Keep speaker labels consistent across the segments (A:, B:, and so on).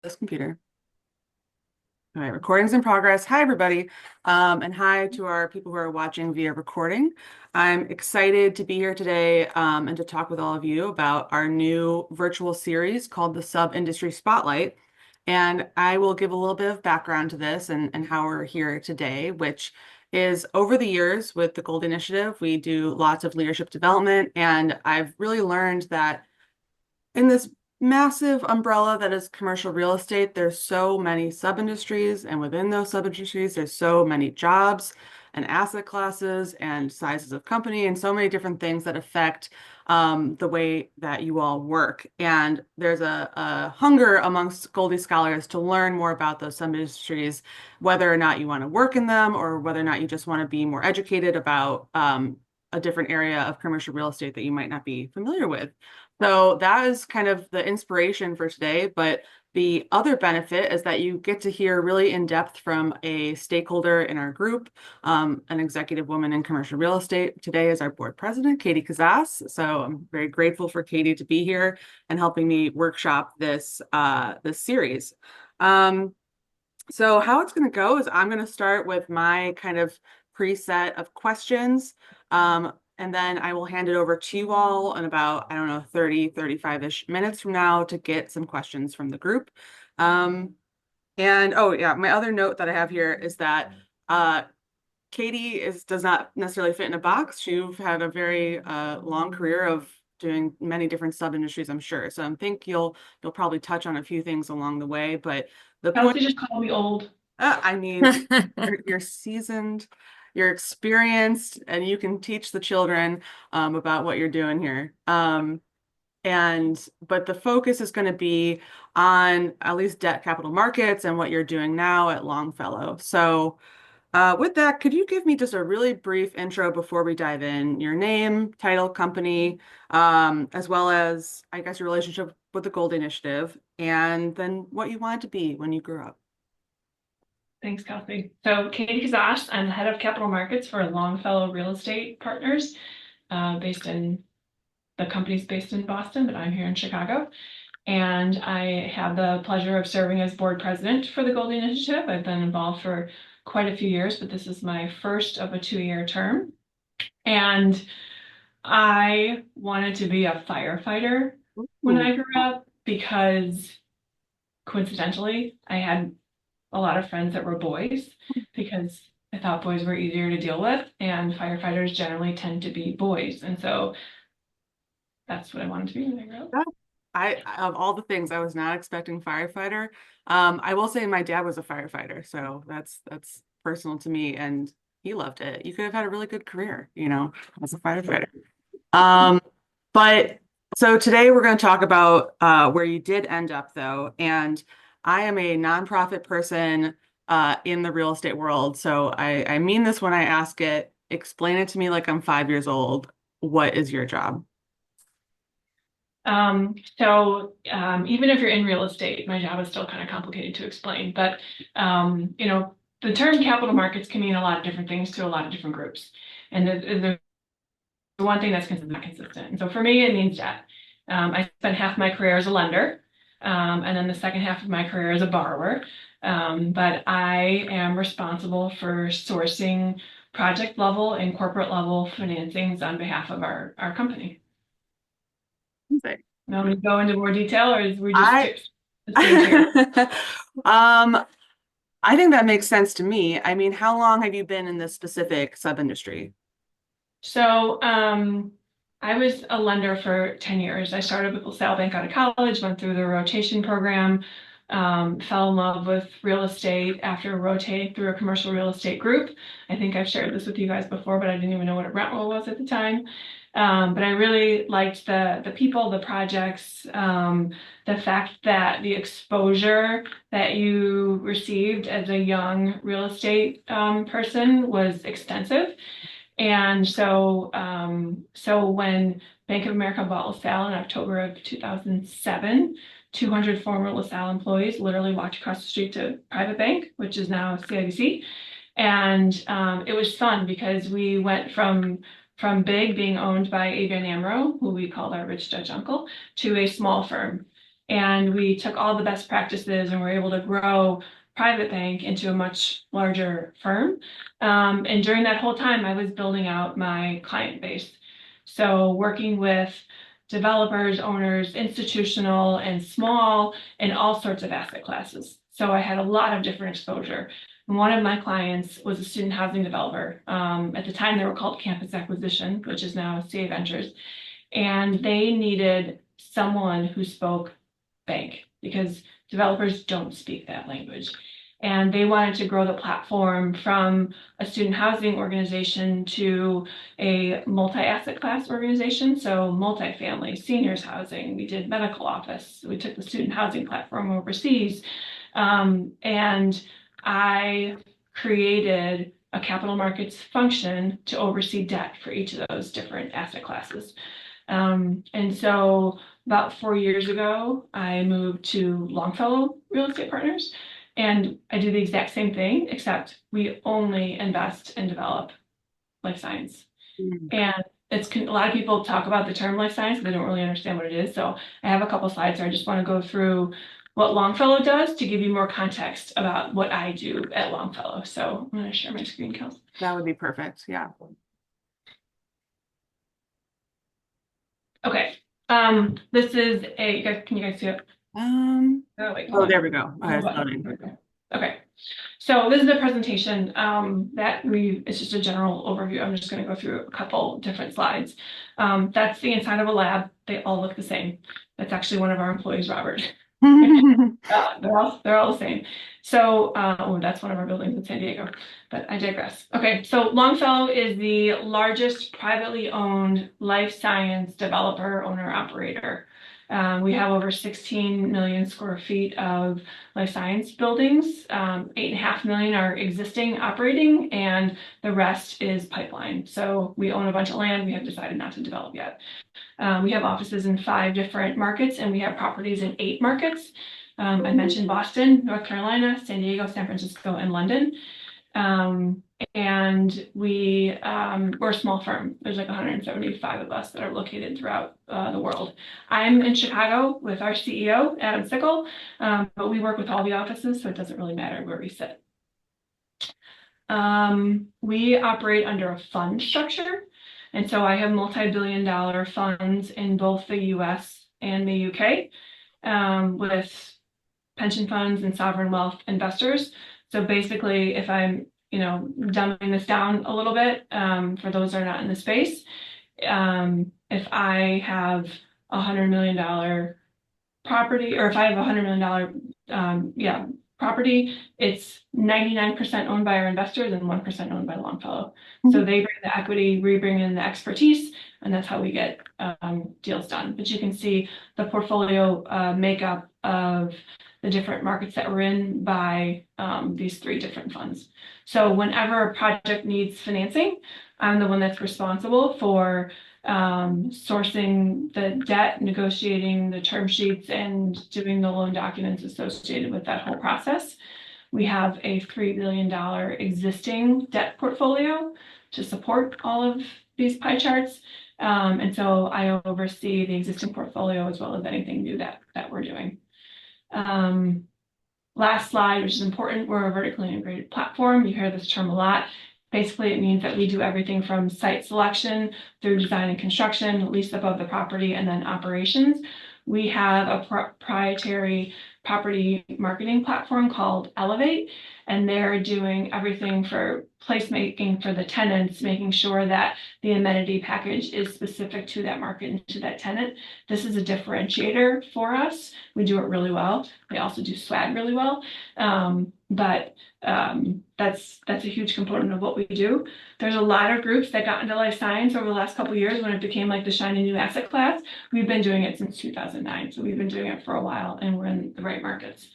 A: This computer. All right, recording's in progress. Hi, everybody. And hi to our people who are watching via recording. I'm excited to be here today and to talk with all of you about our new virtual series called the Sub-Industry Spotlight. And I will give a little bit of background to this and how we're here today, which is over the years with the Goldie Initiative, we do lots of leadership development. And I've really learned that in this massive umbrella that is commercial real estate, there's so many sub-industries, and within those sub-industries, there's so many jobs and asset classes and sizes of company and so many different things that affect the way that you all work. And there's a hunger amongst Goldie scholars to learn more about those sub-industries, whether or not you want to work in them or whether or not you just want to be more educated about a different area of commercial real estate that you might not be familiar with. So that is kind of the inspiration for today. But the other benefit is that you get to hear really in depth from a stakeholder in our group, an executive woman in commercial real estate. Today is our board president, Katie Kazas. So I'm very grateful for Katie to be here and helping me workshop this series. Um, so how it's going to go is I'm going to start with my kind of preset of questions. And then I will hand it over to you all in about, I don't know, 30, 35-ish minutes from now to get some questions from the group. And oh yeah, my other note that I have here is that Katie does not necessarily fit in a box. You've had a very long career of doing many different sub-industries, I'm sure. So I think you'll probably touch on a few things along the way, but the point
B: Kelsey just called me old.
A: I mean, you're seasoned, you're experienced, and you can teach the children about what you're doing here. But the focus is going to be on at least debt capital markets and what you're doing now at Longfellow. So, with that, could you give me just a really brief intro before we dive in? Your name, title, company, as well as, I guess, your relationship with the Gold Initiative, and then what you wanted to be when you grew up.
B: Thanks, Kelsey. So, Katie Kazas, I'm the head of capital markets for Longfellow Real Estate Partners, the company's based in Boston, but I'm here in Chicago. And I have the pleasure of serving as board president for the Goldie Initiative. I've been involved for quite a few years, but this is my first of a 2-year term. And I wanted to be a firefighter when
A: Ooh.
B: I grew up because coincidentally, I had a lot of friends that were boys because I thought boys were easier to deal with, and firefighters generally tend to be boys. And so that's what I wanted to be when I grew up.
A: Yeah. Of all the things, I was not expecting firefighter. I will say my dad was a firefighter, so that's personal to me, and he loved it. You could have had a really good career, as a firefighter. Um, but so today we're going to talk about where you did end up, though, and I am a nonprofit person in the real estate world, so I mean this when I ask it. Explain it to me like I'm 5 years old. What is your job?
B: Even if you're in real estate, my job is still kind of complicated to explain. But the term capital markets can mean a lot of different things to a lot of different groups. And the one thing that's not consistent. And so for me, it means debt. I spent half my career as a lender, and then the second half of my career as a borrower. But I am responsible for sourcing project level and corporate level financings on behalf of our company. Now we go into more detail, or is we just
A: I
B: skip the stage here?
A: um I think that makes sense to me. I mean, how long have you been in this specific sub-industry?
B: So I was a lender for 10 years. I started with LaSalle Bank out of college, went through the rotation program, fell in love with real estate after rotating through a commercial real estate group. I think I've shared this with you guys before, but I didn't even know what a rent roll was at the time. But I really liked the people, the projects, the fact that the exposure that you received as a young real estate person was extensive. And so when Bank of America bought LaSalle in October of 2007, 200 former LaSalle employees literally walked across the street to Private Bank, which is now CIBC. And it was fun because we went from big being owned by Adrian Amro, who we called our rich Dutch uncle, to a small firm. And we took all the best practices and were able to grow private bank into a much larger firm. And during that whole time, I was building out my client base. So working with developers, owners, institutional and small, and all sorts of asset classes. So I had a lot of different exposure. One of my clients was a student housing developer. At the time, they were called Campus Acquisition, which is now CA Ventures. And they needed someone who spoke bank because developers don't speak that language. And they wanted to grow the platform from a student housing organization to a multi-asset class organization. So multifamily, seniors housing, we did medical office. We took the student housing platform overseas. And I created a capital markets function to oversee debt for each of those different asset classes. And so about 4 years ago, I moved to Longfellow Real Estate Partners, and I do the exact same thing, except we only invest and develop life science.
A: Mm.
B: And a lot of people talk about the term life science, but they don't really understand what it is. So I have a couple slides where I just want to go through what Longfellow does to give you more context about what I do at Longfellow. So I'm going to share my screen, Kelsey.
A: That would be perfect. Yeah.
B: Okay. This is can you guys see it? Oh, wait, hold
A: Oh,
B: on.
A: there we go.
B: Oh,
A: It's
B: button.
A: loading.
B: Okay. So this is the presentation it's just a general overview. I'm just going to go through a couple different slides. That's the inside of a lab. They all look the same. That's actually one of our employees, Robert. They're all the same. So, that's one of our buildings in San Diego, but I digress. Okay, so Longfellow is the largest privately owned life science developer, owner, operator. We have over 16 million square feet of life science buildings. 8.5 million are existing operating, and the rest is pipeline. So we own a bunch of land. We have decided not to develop yet. We have offices in 5 different markets, and we have properties in 8 markets. I mentioned Boston, North Carolina, San Diego, San Francisco, and London. And we're a small firm. There's like 175 of us that are located throughout the world. I'm in Chicago with our CEO, Adam Sickle, but we work with all the offices, so it doesn't really matter where we sit. We operate under a fund structure. And so I have multi-billion-dollar funds in both the US and the UK, with pension funds and sovereign wealth investors. So basically, if I'm, dumbing this down a little bit, for those that are not in the space, if I have $100 million property, or if I have $100 million, property, it's 99% owned by our investors and 1% owned by Longfellow. So they bring the equity, we bring in the expertise, and that's how we get deals done. But you can see the portfolio makeup of the different markets that we're in by these 3 different funds. So whenever a project needs financing, I'm the one that's responsible for sourcing the debt, negotiating the term sheets, and doing the loan documents associated with that whole process. We have a $3 billion existing debt portfolio to support all of these pie charts. And so I oversee the existing portfolio as well as anything new that we're doing. Last slide, which is important, we're a vertically integrated platform. You hear this term a lot. Basically, it means that we do everything from site selection through design and construction, lease above the property, and then operations. We have a proprietary property marketing platform called Elevate, and they're doing everything for placemaking for the tenants, making sure that the amenity package is specific to that market and to that tenant. This is a differentiator for us. We do it really well. We also do swag really well. But that's a huge component of what we do. There's a lot of groups that got into life science over the last couple of years when it became like the shiny new asset class. We've been doing it since 2009, so we've been doing it for a while, and we're in the right markets.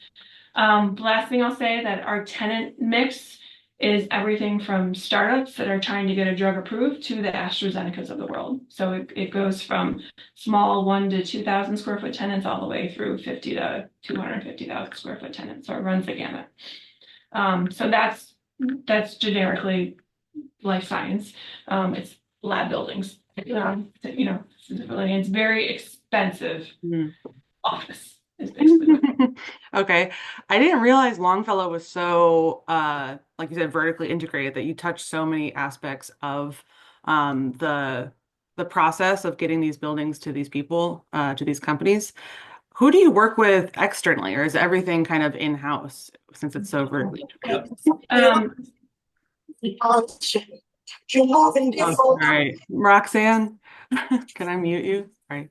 B: The last thing I'll say that our tenant mix is everything from startups that are trying to get a drug approved to the AstraZenecas of the world. So it goes from small 1 to 2,000 square foot tenants all the way through 50 to 250,000 square foot tenants. So it runs the gamut. So that's generically life science. It's lab buildings, specifically, and it's very expensive office. is basically what.
A: Okay. I didn't realize Longfellow was so like you said, vertically integrated, that you touch so many aspects of the process of getting these buildings to these people, to these companies. Who do you work with externally, or is everything kind of in-house since it's so vertically integrated?
B: Um,
A: Oh, all right. Roxanne, can I mute you? All right.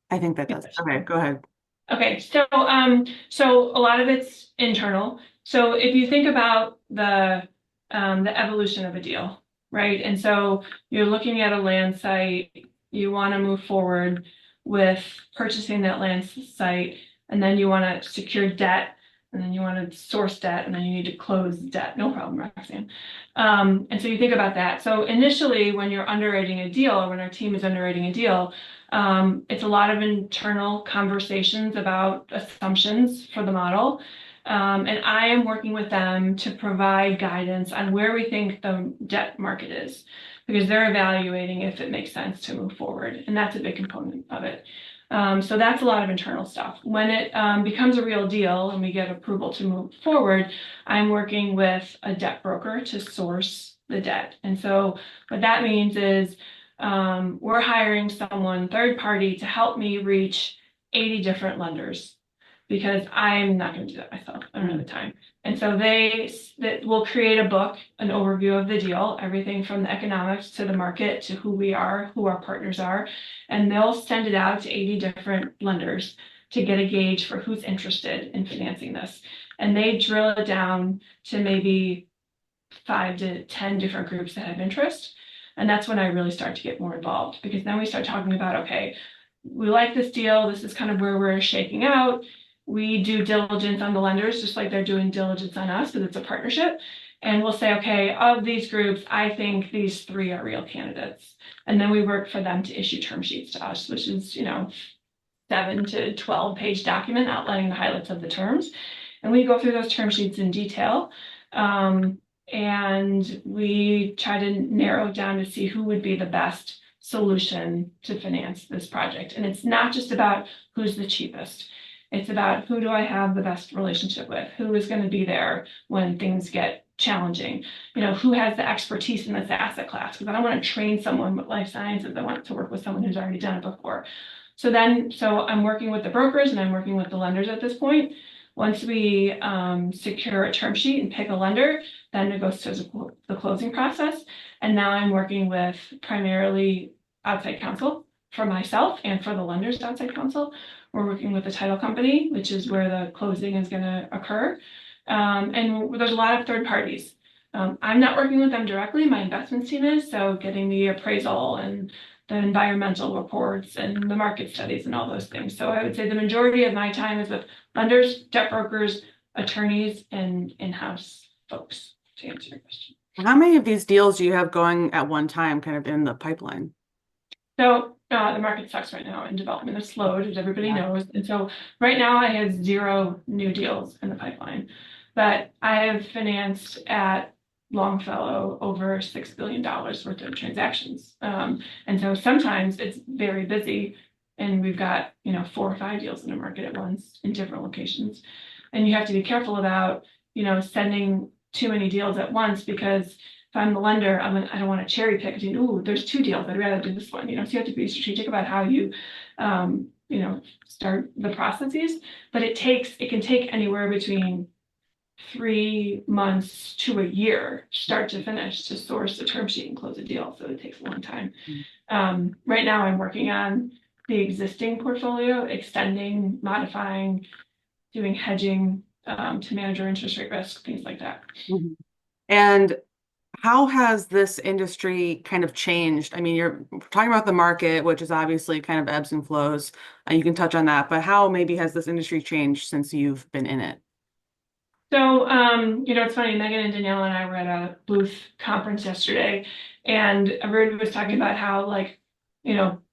A: I think that does. Okay, go ahead.
B: Okay, so a lot of it's internal. So if you think about the evolution of a deal, right? And so you're looking at a land site, you want to move forward with purchasing that land site, and then you want to secure debt, and then you want to source debt, and then you need to close debt. No problem, Roxanne. And so you think about that. So initially, when you're underwriting a deal, or when our team is underwriting a deal, it's a lot of internal conversations about assumptions for the model. And I am working with them to provide guidance on where we think the debt market is, because they're evaluating if it makes sense to move forward. And that's a big component of it. So that's a lot of internal stuff. When it becomes a real deal and we get approval to move forward, I'm working with a debt broker to source the debt. And so what that means is we're hiring someone third party to help me reach 80 different lenders because I'm not going to do that myself. I don't have the time. And so that will create a book, an overview of the deal, everything from the economics to the market to who we are, who our partners are, and they'll send it out to 80 different lenders to get a gauge for who's interested in financing this. And they drill it down to maybe 5 to 10 different groups that have interest. And that's when I really start to get more involved because then we start talking about, okay, we like this deal. This is kind of where we're shaking out. We do diligence on the lenders, just like they're doing diligence on us because it's a partnership. And we'll say, okay, of these groups, I think these 3 are real candidates. And then we work for them to issue term sheets to us, which is, 7 to 12 page document outlining the highlights of the terms. And we go through those term sheets in detail. And we try to narrow down to see who would be the best solution to finance this project. And it's not just about who's the cheapest. It's about who do I have the best relationship with? Who is going to be there when things get challenging? Who has the expertise in this asset class? Because I don't want to train someone with life sciences. I want to work with someone who's already done it before. So I'm working with the brokers and I'm working with the lenders at this point. Once we secure a term sheet and pick a lender, then it goes to the closing process. And now I'm working with primarily outside counsel for myself and for the lenders outside counsel. We're working with the title company, which is where the closing is going to occur. And there's a lot of third parties. I'm not working with them directly. My investments team is, so getting the appraisal and the environmental reports and the market studies and all those things. So I would say the majority of my time is with lenders, debt brokers, attorneys, and in-house folks, to answer your question.
A: How many of these deals do you have going at one time, kind of in the pipeline?
B: So the market sucks right now and development is slowed, as everybody knows. And so right now I have 0 new deals in the pipeline, but I have financed at Longfellow over $6 billion worth of transactions. And so sometimes it's very busy and we've got, 4 or 5 deals in the market at once in different locations. And you have to be careful about, sending too many deals at once because if I'm the lender, I don't want to cherry pick. There's 2 deals. I'd rather do this one. So you have to be strategic about how you, start the processes. But it can take anywhere between 3 months to a year, start to finish, to source a term sheet and close a deal. So it takes a long time. Right now, I'm working on the existing portfolio, extending, modifying, doing hedging to manage our interest rate risk, things like that.
A: Mhm. And how has this industry kind of changed? I mean, you're talking about the market, which is obviously kind of ebbs and flows, and you can touch on that, but how maybe has this industry changed since you've been in it?
B: So, it's funny, Megan and Danielle and I were at a booth conference yesterday, and everybody was talking about how,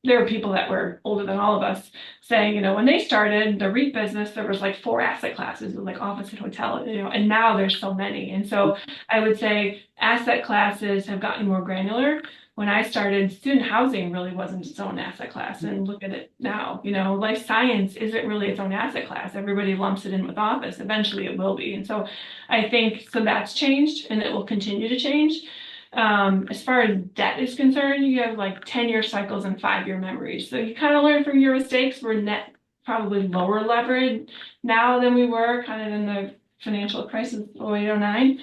B: there were people that were older than all of us saying, when they started the REIT business, there was like 4 asset classes, like office and hotel, and now there's so many. And so I would say asset classes have gotten more granular. when I started, student housing really wasn't its own asset class. And look at it now, life science isn't really its own asset class. Everybody lumps it in with office. Eventually it will be. And so I think so that's changed and it will continue to change. As far as debt is concerned, you have like 10-year cycles and 5-year memories. So you kind of learn from your mistakes. We're net probably lower leverage now than we were kind of in the financial crisis of 0809.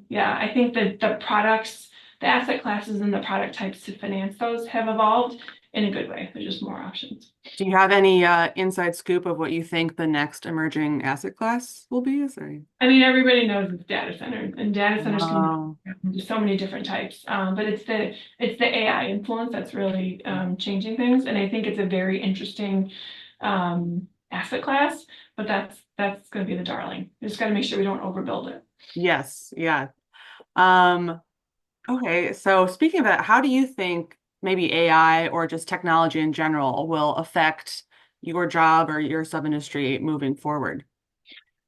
B: Yeah, I think that the products, the asset classes and the product types to finance those have evolved in a good way. There's just more options.
A: Do you have any inside scoop of what you think the next emerging asset class will be? Sorry.
B: I mean, everybody knows it's data centers, and data centers can
A: Wow.
B: be so many different types. But it's the AI influence that's really changing things, and I think it's a very interesting asset class. But that's going to be the darling. We just got to make sure we don't overbuild it.
A: Yes, yeah. Um, okay, so speaking of that, how do you think maybe AI or just technology in general will affect your job or your sub-industry moving forward?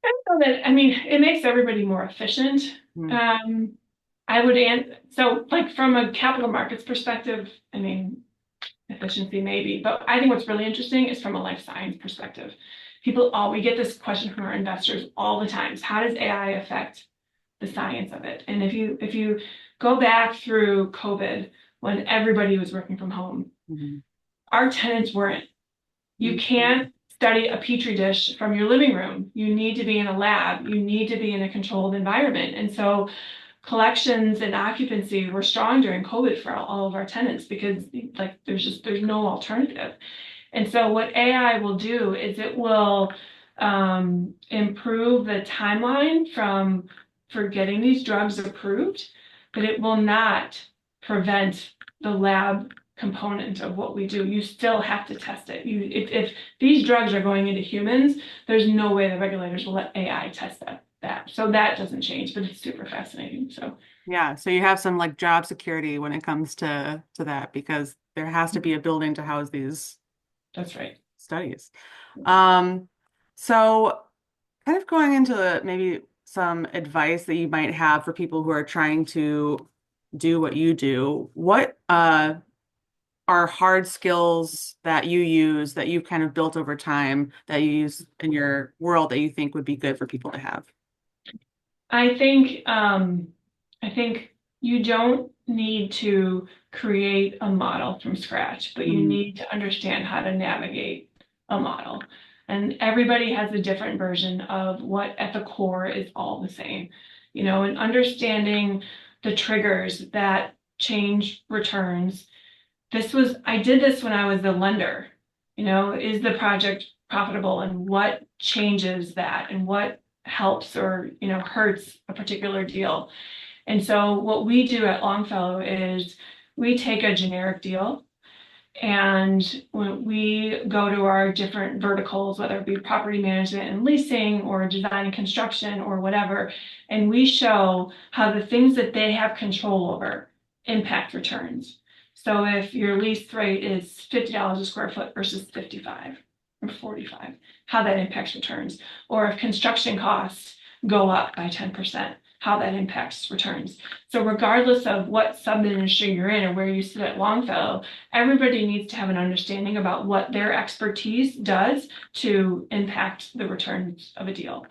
B: So that I mean, it makes everybody more efficient.
A: Hmm.
B: Um, I would so like from a capital markets perspective, I mean, efficiency maybe, but I think what's really interesting is from a life science perspective. We get this question from our investors all the time: is how does AI affect the science of it? And if you go back through COVID when everybody was working from home,
A: Mhm.
B: our tenants weren't. You
A: Mhm.
B: can't study a petri dish from your living room. You need to be in a lab. You need to be in a controlled environment. And so collections and occupancy were strong during COVID for all of our tenants because like there's no alternative. And so what AI will do is it will improve the timeline for getting these drugs approved, but it will not prevent the lab component of what we do. You still have to test it. If these drugs are going into humans, there's no way the regulators will let AI test that. So that doesn't change, but it's super fascinating. So
A: Yeah, so you have some like job security when it comes to that because there has to be a building to house these
B: that's right.
A: studies. Um, so kind of going into maybe some advice that you might have for people who are trying to do what you do, what are hard skills that you use that you've kind of built over time that you use in your world that you think would be good for people to have?
B: I think I think you don't need to create a model from scratch, but you
A: Mm,
B: need to understand how to navigate a model. And everybody has a different version of what at the core is all the same. And understanding the triggers that change returns. I did this when I was the lender. Is the project profitable and what changes that and what helps or, hurts a particular deal. And so what we do at Longfellow is we take a generic deal and when we go to our different verticals, whether it be property management and leasing or design and construction or whatever, and we show how the things that they have control over impact returns. So if your lease rate is $50 a square foot versus 55 or 45, how that impacts returns. Or if construction costs go up by 10%, how that impacts returns. So regardless of what sub-industry you're in or where you sit at Longfellow, everybody needs to have an understanding about what their expertise does to impact the returns of a deal.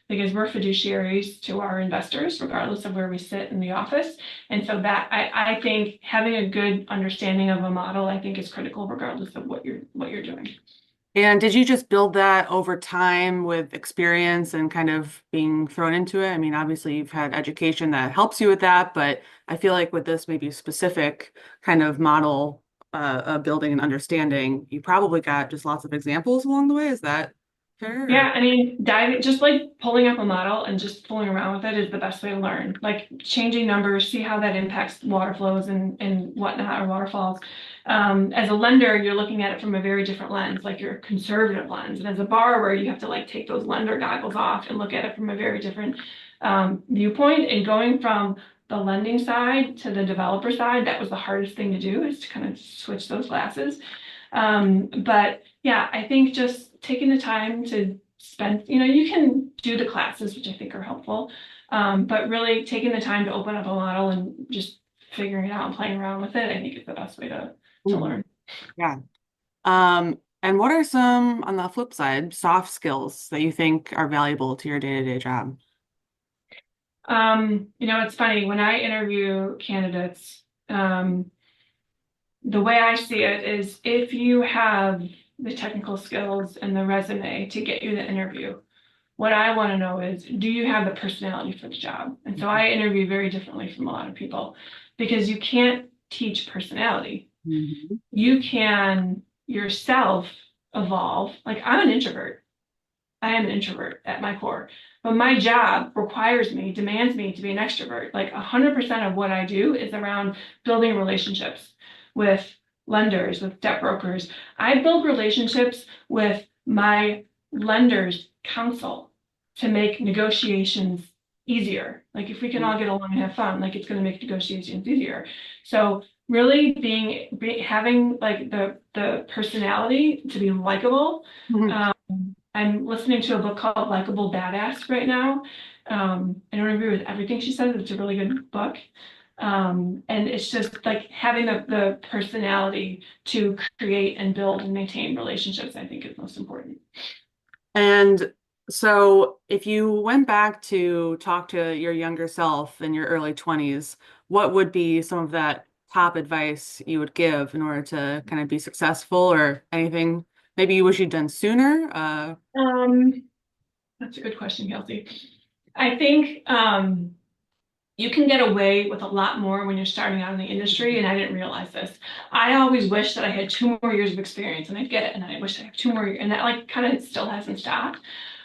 B: Because we're fiduciaries to our investors, regardless of where we sit in the office. And so that I think having a good understanding of a model, I think is critical regardless of what you're doing.
A: And did you just build that over time with experience and kind of being thrown into it? I mean, obviously you've had education that helps you with that, but I feel like with this maybe specific kind of model building and understanding, you probably got just lots of examples along the way. Is that fair?
B: Yeah, I mean, diving, just like pulling up a model and just fooling around with it is the best way to learn. Like changing numbers, see how that impacts water flows and whatnot, or waterfalls. As a lender, you're looking at it from a very different lens, like your conservative lens. And as a borrower, you have to like take those lender goggles off and look at it from a very different viewpoint. And going from the lending side to the developer side, that was the hardest thing to do, is to kind of switch those glasses. But yeah, I think just taking the time to spend, you can do the classes, which I think are helpful, but really taking the time to open up a model and just figuring it out and playing around with it, I think is the best way to
A: Mhm.
B: learn.
A: Yeah. And what are some, on the flip side, soft skills that you think are valuable to your day-to-day job?
B: It's funny when I interview candidates, the way I see it is if you have the technical skills and the resume to get you the interview, what I want to know is, do you have the personality for the job? And so I interview very differently from a lot of people because you can't teach personality.
A: Mhm.
B: You can yourself evolve. Like I'm an introvert. I am an introvert at my core, but my job requires me, demands me to be an extrovert. Like 100% of what I do is around building relationships with lenders, with debt brokers. I build relationships with my lenders' counsel to make negotiations easier. Like if we can all get along and have fun, like it's going to make negotiations easier. So really having like the personality to be likable.
A: Mhm.
B: um, I'm listening to a book called Likeable Badass right now. I don't agree with everything she says. It's a really good book. And it's just like having the personality to create and build and maintain relationships, I think is most important.
A: And so, if you went back to talk to your younger self in your early 20s, what would be some of that top advice you would give in order to kind of be successful or anything maybe you wish you'd done sooner?
B: Um, that's a good question, Kelsey. I think you can get away with a lot more when you're starting out in the industry, and I didn't realize this. I always wish that I had 2 more years of experience, and I get it, and I wish I had 2 more years, and that like kind of still hasn't stopped.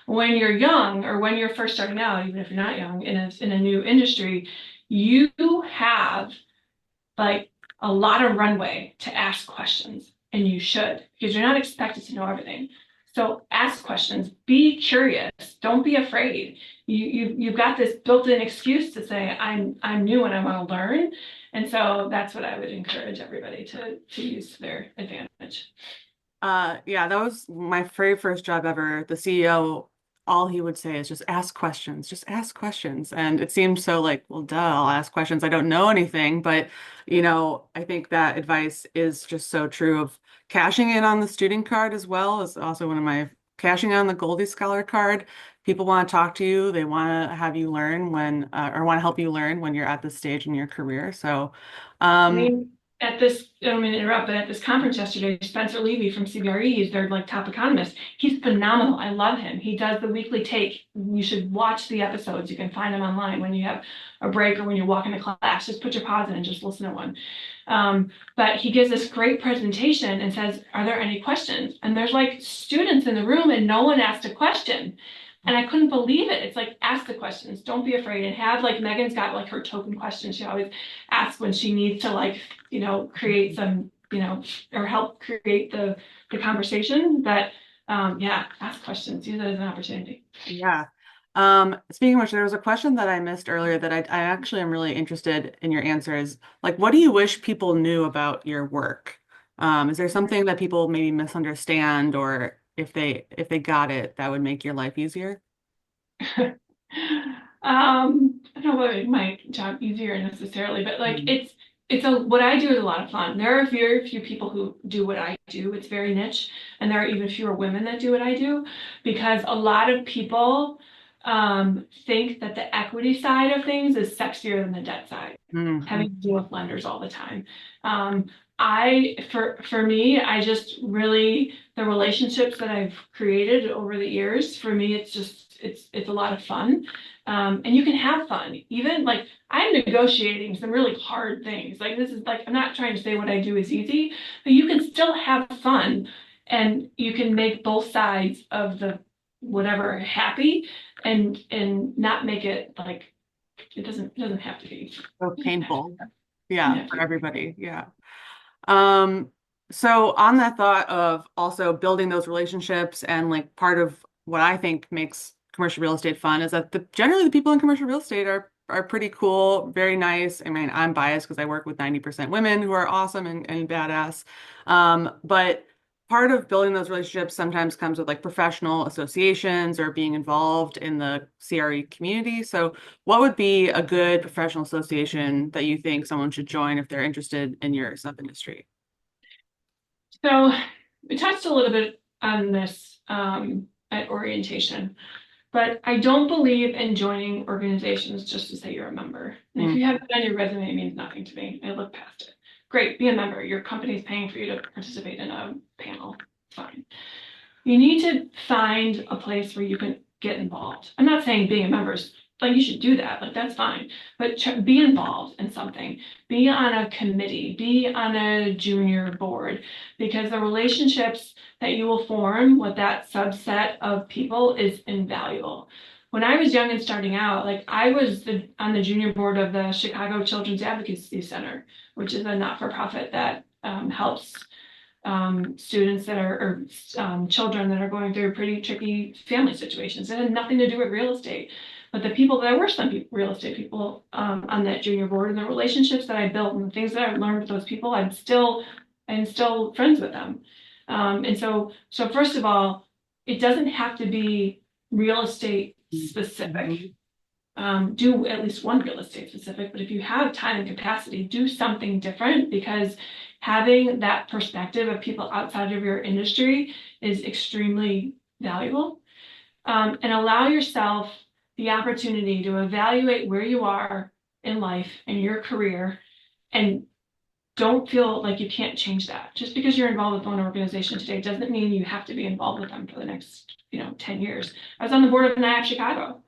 B: When you're young, or when you're first starting out, even if you're not young in a new industry, you have like a lot of runway to ask questions, and you should because you're not expected to know everything. So ask questions, be curious, don't be afraid. You've got this built-in excuse to say I'm new and I want to learn, and so that's what I would encourage everybody to use to their advantage.
A: Yeah, that was my very first job ever. The CEO, all he would say is just ask questions, just ask questions. And it seemed so like, well, duh, I'll ask questions. I don't know anything. But, I think that advice is just so true of cashing in on the student card as well is also one of my cashing on the Goldie Scholar card. People want to talk to you. They want to have you learn or want to help you learn when you're at this stage in your career. So,
B: I
A: um,
B: mean, at this, I don't mean to interrupt, but at this conference yesterday, Spencer Levy from CBRE, he's their like top economist. He's phenomenal. I love him. He does the weekly take. You should watch the episodes. You can find them online when you have a break or when you're walking to class. Just put your pause in and just listen to one. But he gives this great presentation and says, "Are there any questions?" And there's like students in the room, and no one asked a question. And I couldn't believe it. It's like, ask the questions. Don't be afraid. And have like Megan's got like her token questions. She always asks when she needs to like, create some, or help create the conversation. But yeah, ask questions. Use it as an opportunity.
A: Yeah. Speaking of which, there was a question that I missed earlier that I actually am really interested in your answer is like, what do you wish people knew about your work? Is there something that people maybe misunderstand, or if they got it, that would make your life easier?
B: I don't know what would make my job easier necessarily, but like
A: Mm.
B: it's what I do is a lot of fun. There are very few people who do what I do. It's very niche, and there are even fewer women that do what I do because a lot of people think that the equity side of things is sexier than the debt side,
A: Mhm.
B: having to deal with lenders all the time. Um, for me, I just really the relationships that I've created over the years. For me, it's a lot of fun. And you can have fun. Even like I'm negotiating some really hard things. Like this is like I'm not trying to say what I do is easy, but you can still have fun and you can make both sides of the whatever happy and not make it like it doesn't have to be.
A: So
B: It doesn't have to,
A: painful.
B: doesn't
A: Yeah,
B: have
A: for
B: to.
A: everybody. Yeah. Um, so on that thought of also building those relationships and like part of what I think makes commercial real estate fun is that generally the people in commercial real estate are pretty cool, very nice. I mean, I'm biased because I work with 90% women who are awesome and badass. But part of building those relationships sometimes comes with like professional associations or being involved in the CRE community. So, what would be a good professional association that you think someone should join if they're interested in your sub-industry?
B: So we touched a little bit on this at orientation, but I don't believe in joining organizations just to say you're a member. And if
A: Mm,
B: you have it on your resume, it means nothing to me. I look past it. Great, be a member. Your company's paying for you to participate in a panel. Fine. You need to find a place where you can get involved. I'm not saying being a member is like you should do that, like that's fine, but be involved in something. Be on a committee, be on a junior board, because the relationships that you will form with that subset of people is invaluable. When I was young and starting out, like I was on the junior board of the Chicago Children's Advocacy Center, which is a not-for-profit that helps students that are, or children that are going through pretty tricky family situations. It had nothing to do with real estate. But the people, there were some real estate people on that junior board, and the relationships that I built and the things that I learned with those people, I'm still friends with them. So first of all, it doesn't have to be real estate specific. Do at least one real estate specific, but if you have time and capacity, do something different, because having that perspective of people outside of your industry is extremely valuable. And allow yourself the opportunity to evaluate where you are in life and your career, and don't feel like you can't change that. Just because you're involved with one organization today doesn't mean you have to be involved with them for the next 10 years. I was on the board of NIAP Chicago.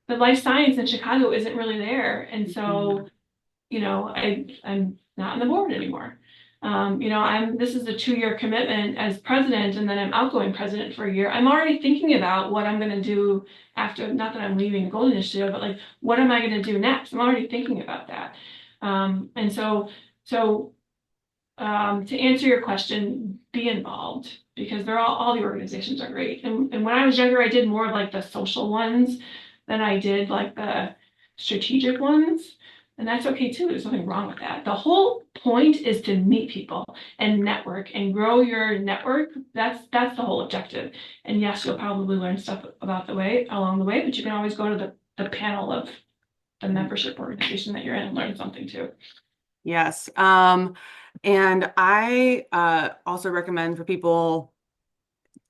B: The life science in Chicago isn't really there. And so, I'm not on the board anymore. This is a 2-year commitment as president, and then I'm outgoing president for a year. I'm already thinking about what I'm going to do after, not that I'm leaving the Goldie Initiative, but like, what am I going to do next? I'm already thinking about that. And so to answer your question, be involved, because they're all the organizations are great. And when I was younger, I did more of like the social ones than I did like the strategic ones. And that's okay too. There's nothing wrong with that. The whole point is to meet people and network and grow your network. That's the whole objective. And yes, you'll probably learn stuff about the way along the way, but you can always go to the panel of the membership organization that you're in and learn something too.
A: yes. And I also recommend for people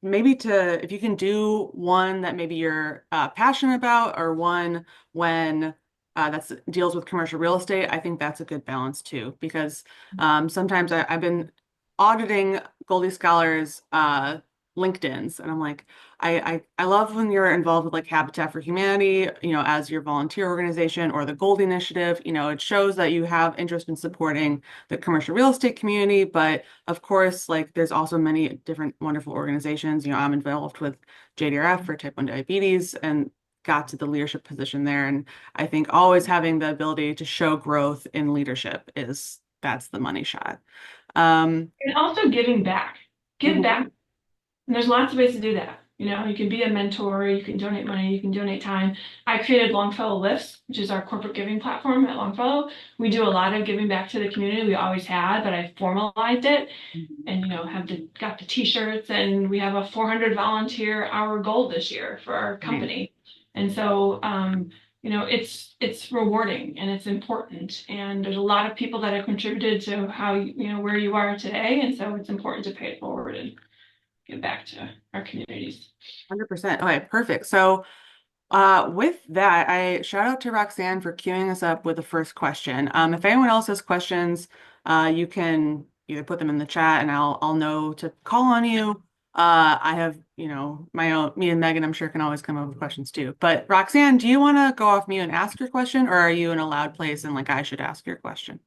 A: maybe if you can do one that maybe you're passionate about, or one when that deals with commercial real estate. I think that's a good balance too, because sometimes I've been auditing Goldie Scholars LinkedIn's, and I'm like, I love when you're involved with like Habitat for Humanity, as your volunteer organization, or the Goldie Initiative. It shows that you have interest in supporting the commercial real estate community, but of course, like there's also many different wonderful organizations. I'm involved with JDRF for type 1 diabetes, and got to the leadership position there. And I think always having the ability to show growth in leadership that's the money shot.
B: And also giving back. Give
A: Mhm.
B: back. And there's lots of ways to do that. You can be a mentor, you can donate money, you can donate time. I created Longfellow Lifts, which is our corporate giving platform at Longfellow. We do a lot of giving back to the community. We always had, but I formalized it, and got the t-shirts, and we have a 400 volunteer hour goal this year for our company. And so it's rewarding and it's important. And there's a lot of people that have contributed to how where you are today. And so it's important to pay it forward and give back to our communities.
A: 100%. Okay, perfect. So, with that, I shout out to Roxanne for queuing us up with the first question. If anyone else has questions, you can either put them in the chat, and I'll know to call on you. I have, my own, me and Megan, I'm sure can always come up with questions too. But Roxanne, do you want to go off mute and ask your question, or are you in a loud place and like I should ask your question?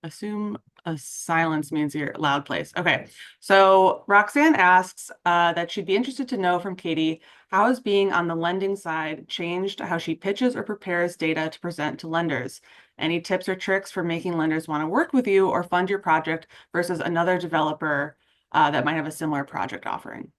A: Assume a silence means you're loud place. Okay. So Roxanne asks that she'd be interested to know from Katie, how has being on the lending side changed how she pitches or prepares data to present to lenders? Any tips or tricks for making lenders want to work with you or fund your project versus another developer that might have a similar project offering?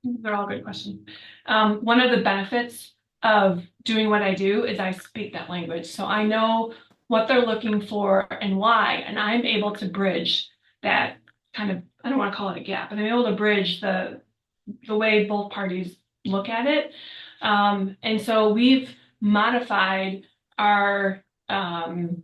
B: They're all good questions. One of the benefits of doing what I do is I speak that language. So I know what they're looking for and why. And I'm able to bridge that kind of, I don't want to call it a gap, but I'm able to bridge the way both parties look at it. And so we've modified our um,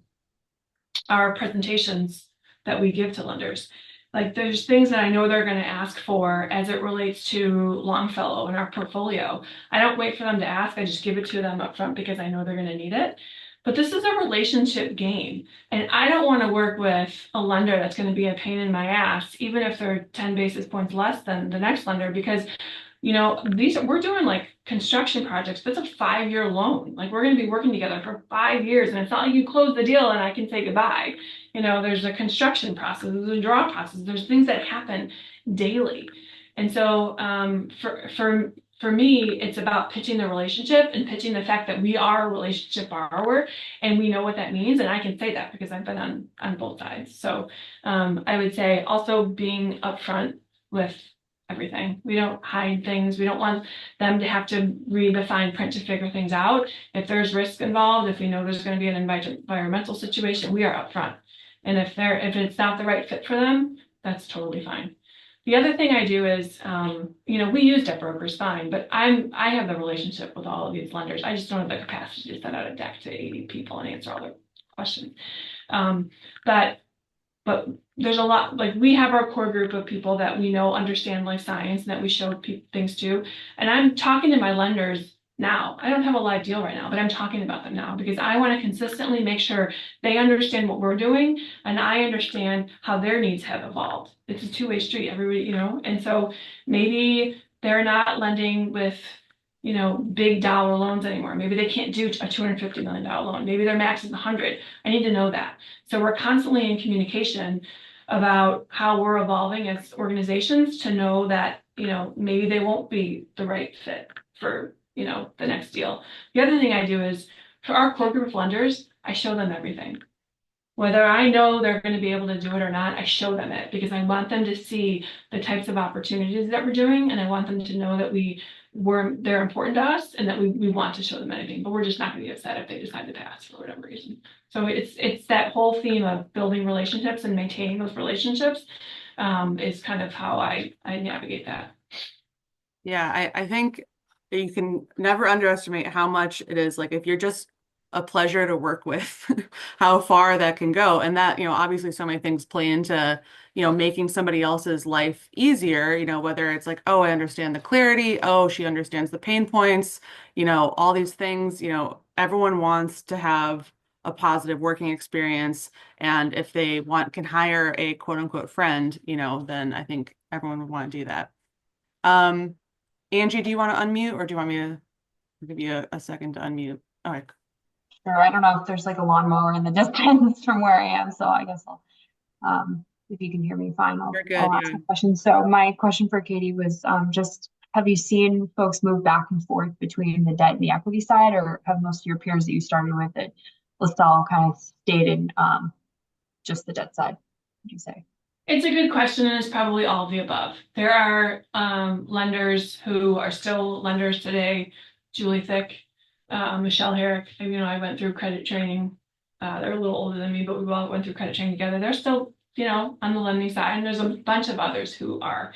B: our presentations that we give to lenders. Like there's things that I know they're going to ask for as it relates to Longfellow in our portfolio. I don't wait for them to ask. I just give it to them up front because I know they're going to need it. But this is a relationship game. And I don't want to work with a lender that's going to be a pain in my ass, even if they're 10 basis points less than the next lender, because we're doing like construction projects. That's a 5-year loan. Like we're going to be working together for 5 years, and it's not like you close the deal and I can say goodbye. There's a construction process, there's a draw process, there's things that happen daily. And so for me, it's about pitching the relationship and pitching the fact that we are a relationship borrower and we know what that means. And I can say that because I've been on both sides. So I would say also being upfront with everything. We don't hide things. We don't want them to have to read the fine print to figure things out. If there's risk involved, if we know there's going to be an environmental situation, we are upfront. And if it's not the right fit for them, that's totally fine. The other thing I do is, we use debt brokers fine, but I have the relationship with all of these lenders. I just don't have the capacity to send out a deck to 80 people and answer all their questions. Um, but but there's a lot, like we have our core group of people that we know understand life science and that we show things to. And I'm talking to my lenders now. I don't have a live deal right now, but I'm talking about them now because I want to consistently make sure they understand what we're doing and I understand how their needs have evolved. It's a two-way street, everybody, and so maybe they're not lending with big dollar loans anymore. Maybe they can't do a $250 million loan. Maybe their max is 100. I need to know that. So we're constantly in communication about how we're evolving as organizations to know that, maybe they won't be the right fit for, the next deal. The other thing I do is for our core group of lenders, I show them everything. Whether I know they're going to be able to do it or not, I show them it because I want them to see the types of opportunities that we're doing, and I want them to know that they're important to us and that we want to show them anything, but we're just not going to be upset if they decide to pass for whatever reason. So it's that whole theme of building relationships and maintaining those relationships is kind of how I navigate that.
A: Yeah, I think you can never underestimate how much it is like if you're just a pleasure to work with, how far that can go. And that, obviously so many things play into, making somebody else's life easier, whether it's like, oh, I understand the clarity, oh, she understands the pain points, all these things, everyone wants to have a positive working experience. And if they can hire a quote unquote friend, then I think everyone would want to do that. Um, Angie, do you want to unmute or do you want me to give you a second to unmute? All right.
C: Sure. I don't know if there's like a lawnmower in the distance from where I am, so I guess if you can hear me fine,
A: You're
C: I'll
A: good.
C: ask
A: Yeah.
C: a question. So my question for Katie was just, have you seen folks move back and forth between the debt and the equity side, or have most of your peers that you started with at LaSalle kind of stayed in just the debt side, would you say?
B: It's a good question, and it's probably all of the above. There are lenders who are still lenders today. Julie Thick, Michelle Herrick. I went through credit training. They're a little older than me, but we all went through credit training together. They're still, on the lending side, and there's a bunch of others who are.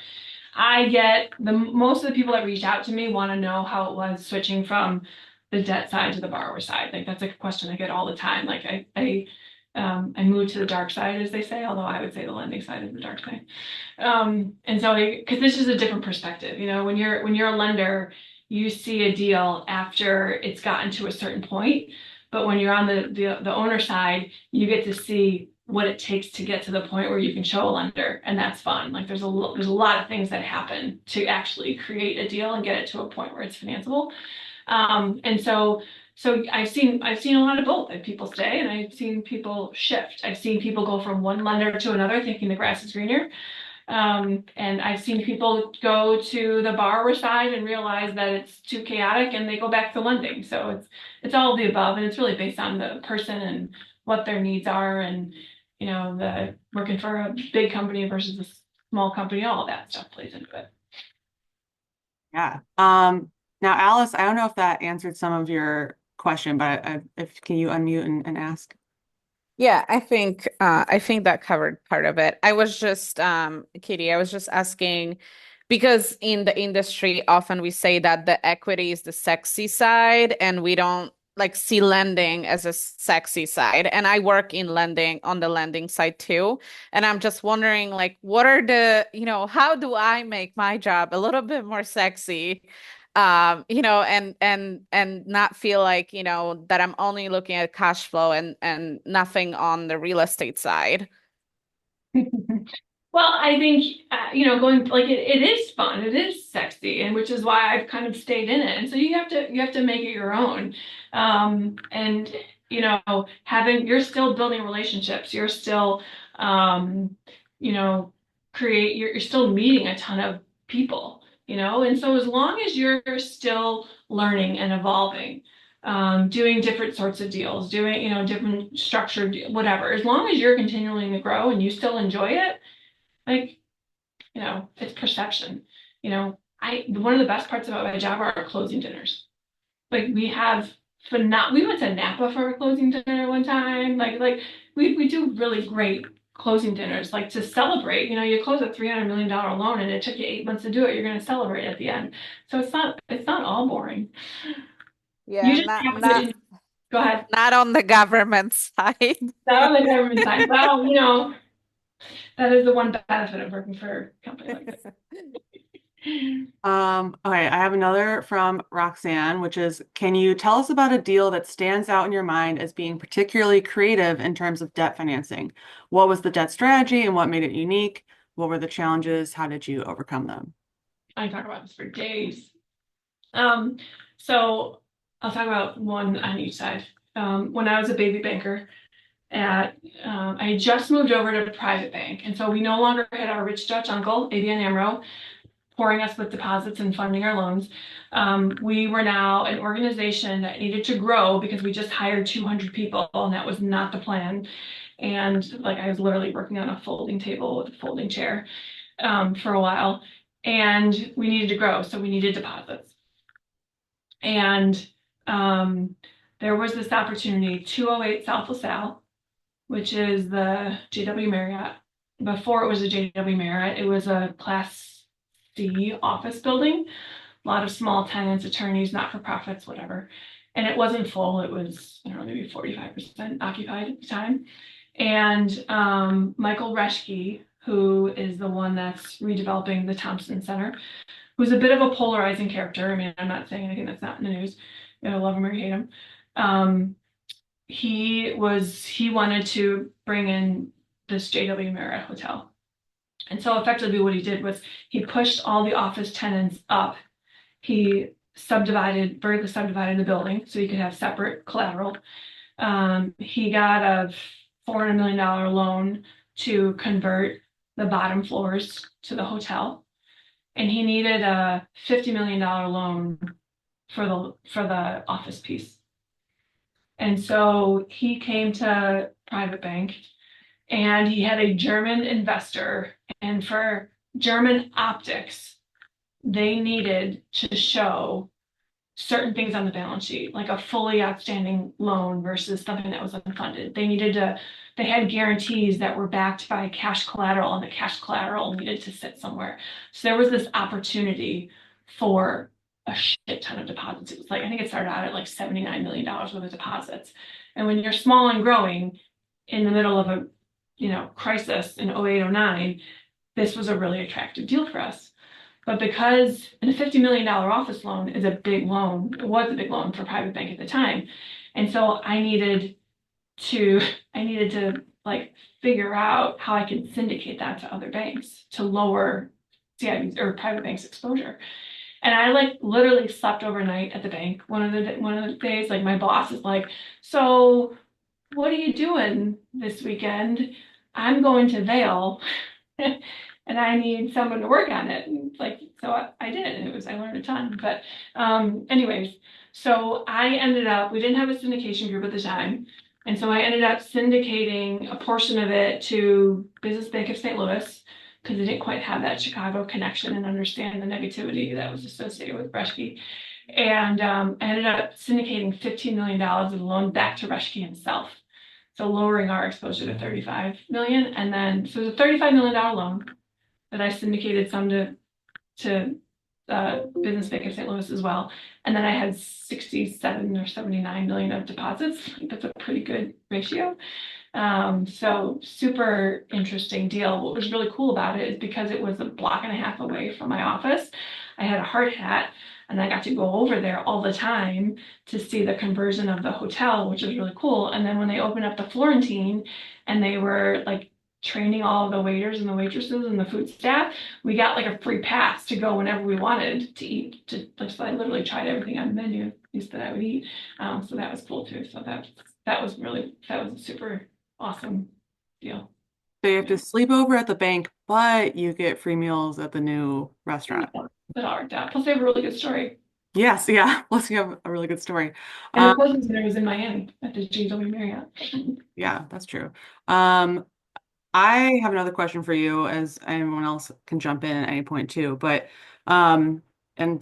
B: I get most of the people that reach out to me want to know how it was switching from the debt side to the borrower side. Like that's a question I get all the time. Like I moved to the dark side, as they say, although I would say the lending side is the dark side. And so, because this is a different perspective, when you're a lender, you see a deal after it's gotten to a certain point, but when you're on the owner side, you get to see what it takes to get to the point where you can show a lender, and that's fun. Like there's a lot of things that happen to actually create a deal and get it to a point where it's financeable. And so I've seen a lot of both. I've people stay and I've seen people shift. I've seen people go from one lender to another thinking the grass is greener. And I've seen people go to the borrower side and realize that it's too chaotic and they go back to lending. So it's all of the above, and it's really based on the person and what their needs are, and the working for a big company versus a small company, all of that stuff plays into it.
A: Yeah. Now, Alice, I don't know if that answered some of your question, but if can you unmute and ask?
D: Yeah, I think that covered part of it. I was just Katie, I was just asking because in the industry often we say that the equity is the sexy side and we don't like see lending as a sexy side. And I work in lending on the lending side too. And I'm just wondering like what are the, how do I make my job a little bit more sexy? And not feel like, that I'm only looking at cash flow and nothing on the real estate side.
B: Well, I think, going like it is fun, it is sexy, and which is why I've kind of stayed in it. And so you have to make it your own. And you're still building relationships, you're still, you know, you're still meeting a ton of people, and so as long as you're still learning and evolving, doing different sorts of deals, doing, different structured, whatever, as long as you're continuing to grow and you still enjoy it, like, it's perception. One of the best parts about my job are our closing dinners. Like we went to Napa for a closing dinner one time. We do really great closing dinners, like to celebrate. You close a $300 million loan and it took you 8 months to do it. You're going to celebrate at the end. So it's not all boring.
D: Yeah,
B: You just
D: not
B: have
D: not
B: to go ahead.
D: not on the government side.
B: Not on the government side. Well, that is the one benefit of working for a company like this.
A: Okay, I have another from Roxanne, which is, can you tell us about a deal that stands out in your mind as being particularly creative in terms of debt financing? What was the debt strategy and what made it unique? What were the challenges? How did you overcome them?
B: I talk about this for days. Um, so I'll talk about one on each side. When I was a baby banker I just moved over to a private bank, and so we no longer had our rich Dutch uncle, ABN AMRO, pouring us with deposits and funding our loans. We were now an organization that needed to grow because we just hired 200 people, and that was not the plan. And like I was literally working on a folding table with a folding chair for a while, and we needed to grow, so we needed deposits. And there was this opportunity, 208 South LaSalle, which is the JW Marriott. Before it was a JW Marriott, it was a Class C office building. A lot of small tenants, attorneys, not-for-profits, whatever. And it wasn't full. It was, I don't know, maybe 45% occupied at the time. And Michael Reschke, who is the one that's redeveloping the Thompson Center, who's a bit of a polarizing character. I mean, I'm not saying anything that's not in the news. Love him or hate him. He wanted to bring in this JW Marriott hotel. And so effectively what he did was he pushed all the office tenants up. He vertically subdivided the building so he could have separate collateral. He got a $400 million loan to convert the bottom floors to the hotel. And he needed a $50 million loan for the office piece. And so he came to private bank and he had a German investor. And for German optics, they needed to show certain things on the balance sheet, like a fully outstanding loan versus something that was unfunded. They had guarantees that were backed by cash collateral, and the cash collateral needed to sit somewhere. So there was this opportunity for a shit ton of deposits. It was like, I think it started out at like $79 million worth of deposits. And when you're small and growing in the middle of a, crisis in 08, 09, this was a really attractive deal for us. But because a $50 million office loan is a big loan, it was a big loan for private bank at the time. And so I needed to like figure out how I could syndicate that to other banks to lower CIB or private banks exposure. And I like literally slept overnight at the bank one of the days. Like my boss is like, "So what are you doing this weekend?" "I'm going to Vail and I need someone to work on it." And like, so I did, and I learned a ton. But anyways, so we didn't have a syndication group at the time. And so I ended up syndicating a portion of it to Business Bank of St. Louis because they didn't quite have that Chicago connection and understand the negativity that was associated with Reschke. And I ended up syndicating $15 million of the loan back to Reschke himself. So lowering our exposure to 35 million. And then, so the $35 million loan that I syndicated some to Business Bank of St. Louis as well. And then I had 67 or 79 million of deposits. I think that's a pretty good ratio. So super interesting deal. What was really cool about it is because it was a block and a half away from my office, I had a hard hat and I got to go over there all the time to see the conversion of the hotel, which was really cool. And then when they opened up the Florentine and they were like training all of the waiters and the waitresses and the food staff, we got like a free pass to go whenever we wanted to eat. So I literally tried everything on the menu, at least that I would eat. So that was cool too. So that was a super awesome deal.
A: So you have to sleep over at the bank, but you get free meals at the new restaurant.
B: That all worked out. Plus, they have a really good story.
A: Yes, yeah. Plus, you have a really good story.
B: And the closing dinner was in Miami at the GW Marriott.
A: Yeah, that's true. I have another question for you, as anyone else can jump in at any point too. But and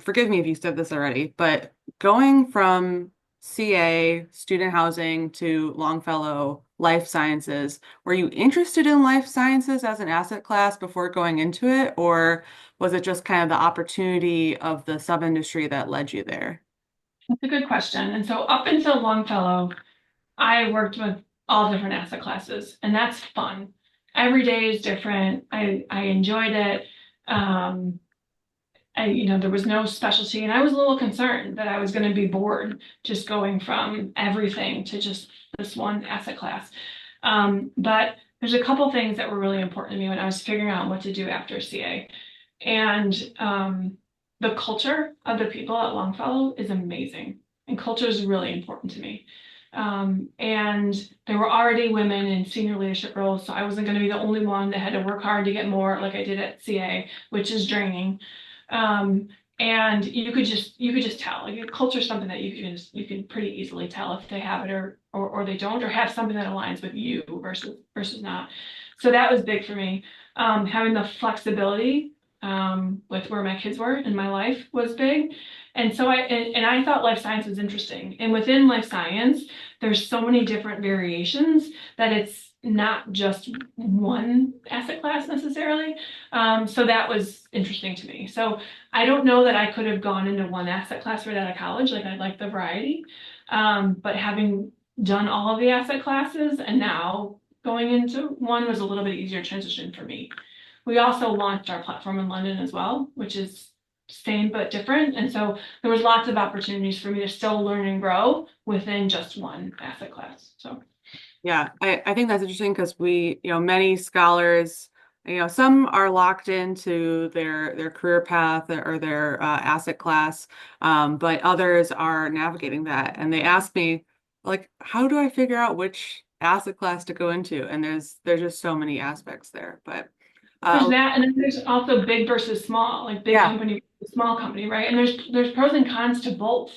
A: forgive me if you said this already, but going from CA, student housing, to Longfellow life sciences, were you interested in life sciences as an asset class before going into it, or was it just kind of the opportunity of the sub-industry that led you there?
B: That's a good question. And so up until Longfellow, I worked with all different asset classes, and that's fun. Every day is different. I enjoyed it. There was no specialty, and I was a little concerned that I was going to be bored just going from everything to just this one asset class. But there's a couple things that were really important to me when I was figuring out what to do after CA. And the culture of the people at Longfellow is amazing, and culture is really important to me. And there were already women in senior leadership roles, so I wasn't going to be the only one that had to work hard to get more like I did at CA, which is draining. And you could just tell, like, culture is something that you can pretty easily tell if they have it or they don't, or have something that aligns with you versus not. So that was big for me. Having the flexibility with where my kids were in my life was big. And so I thought life science was interesting. And within life science, there's so many different variations that it's not just one asset class necessarily. So that was interesting to me. So I don't know that I could have gone into one asset class right out of college. Like, I like the variety. But having done all of the asset classes and now going into one was a little bit easier transition for me. We also launched our platform in London as well, which is same but different. And so there was lots of opportunities for me to still learn and grow within just one asset class. So
A: Yeah, I think that's interesting because many scholars, some are locked into their career path or their asset class, but others are navigating that. And they ask me, like, how do I figure out which asset class to go into? And there's just so many aspects there. But
B: there's that, and then there's also big versus small, like big company, small company, right? And there's pros and cons to both.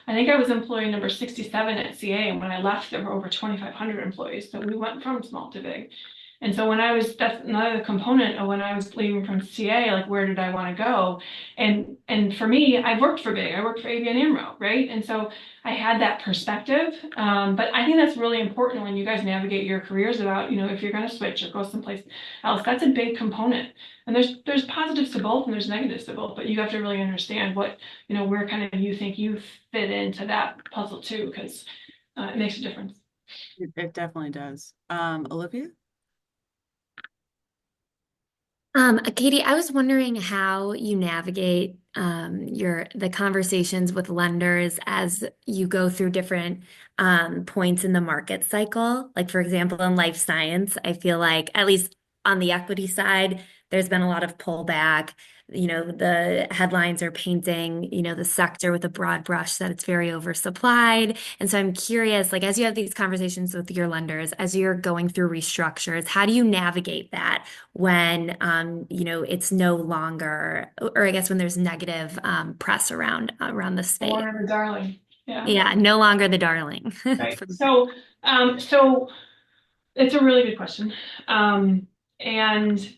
B: I think I was employee number 67 at CA, and when I left, there were over 2,500 employees. So we went from small to big. And so that's another component of when I was leaving from CA, like, where did I want to go? And for me, I worked for big. I worked for ABN AMRO, right? And so I had that perspective. But I think that's really important when you guys navigate your careers about, if you're going to switch or go someplace else. That's a big component. And there's positives to both and there's negatives to both, but you have to really understand what, where kind of you think you fit into that puzzle too, because it makes a difference.
A: it definitely does. Olivia?
E: Katie, I was wondering how you navigate the conversations with lenders as you go through different points in the market cycle. Like, for example, in life science, I feel like, at least on the equity side, there's been a lot of pullback. The headlines are painting, the sector with a broad brush that it's very oversupplied. And so I'm curious, like, as you have these conversations with your lenders, as you're going through restructures, how do you navigate that when, it's no longer, or I guess when there's negative press around the space?
B: No longer the darling. Yeah.
E: Yeah, no longer the darling.
B: Right. So it's a really good question. And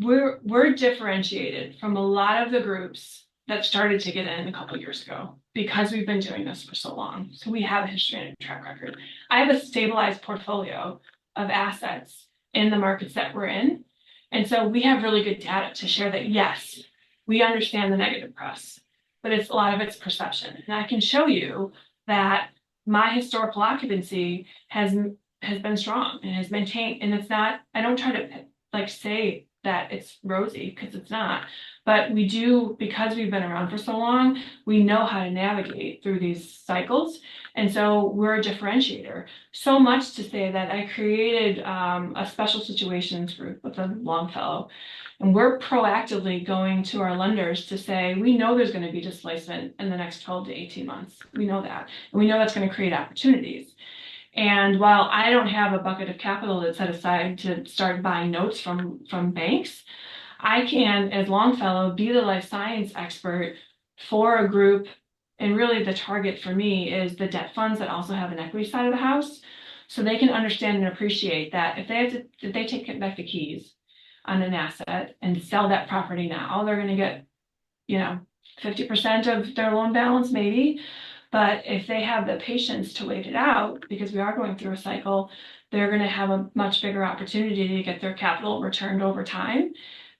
B: we're differentiated from a lot of the groups that started to get in a couple years ago. because we've been doing this for so long. So we have a history and a track record. I have a stabilized portfolio of assets in the markets that we're in. And so we have really good data to share that, yes, we understand the negative press, but it's a lot of it's perception. And I can show you that my historical occupancy has been strong and has maintained, and it's not, I don't try to like say that it's rosy because it's not, but we do, because we've been around for so long, we know how to navigate through these cycles. And so we're a differentiator. So much to say that I created a special situations group with a Longfellow. And we're proactively going to our lenders to say, we know there's going to be displacement in the next 12 to 18 months. We know that. And we know that's going to create opportunities. And while I don't have a bucket of capital that's set aside to start buying notes from banks, I can, as Longfellow, be the life science expert for a group. And really the target for me is the debt funds that also have an equity side of the house. So they can understand and appreciate that if they take back the keys on an asset and sell that property now, they're going to get, 50% of their loan balance maybe. But if they have the patience to wait it out, because we are going through a cycle, they're going to have a much bigger opportunity to get their capital returned over time.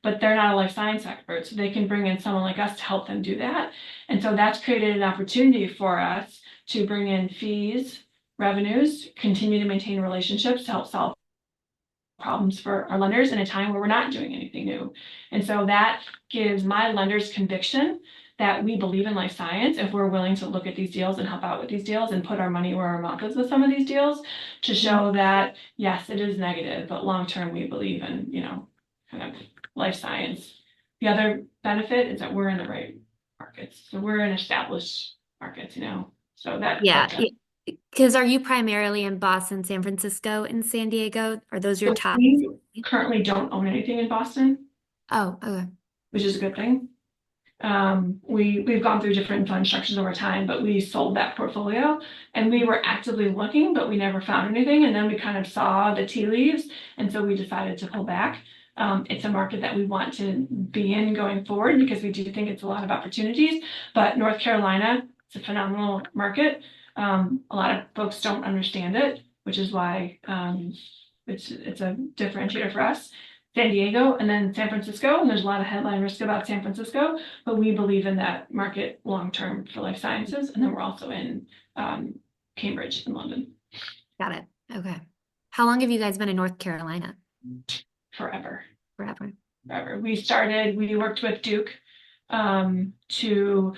B: But they're not a life science expert, so they can bring in someone like us to help them do that. And so that's created an opportunity for us to bring in fees, revenues, continue to maintain relationships to help solve problems for our lenders in a time where we're not doing anything new. And so that gives my lenders conviction that we believe in life science if we're willing to look at these deals and help out with these deals and put our money where our mouth is with some of these deals to show that, yes, it is negative, but long term we believe in, kind of life science. The other benefit is that we're in the right markets. So we're in established markets, so that
E: Yeah.
B: helps us.
E: Because are you primarily in Boston, San Francisco, and San Diego? Are those your
B: So
E: top?
B: we currently don't own anything in Boston,
E: Oh, okay.
B: which is a good thing. We've gone through different fund structures over time, but we sold that portfolio and we were actively looking, but we never found anything. And then we kind of saw the tea leaves. And so we decided to pull back. It's a market that we want to be in going forward because we do think it's a lot of opportunities, but North Carolina, it's a phenomenal market. A lot of folks don't understand it, which is why, it's a differentiator for us. San Diego and then San Francisco, and there's a lot of headline risk about San Francisco, but we believe in that market long-term for life sciences. And then we're also in Cambridge and London.
E: Got it. Okay. How long have you guys been in North Carolina?
B: Forever.
E: Forever.
B: We worked with Duke to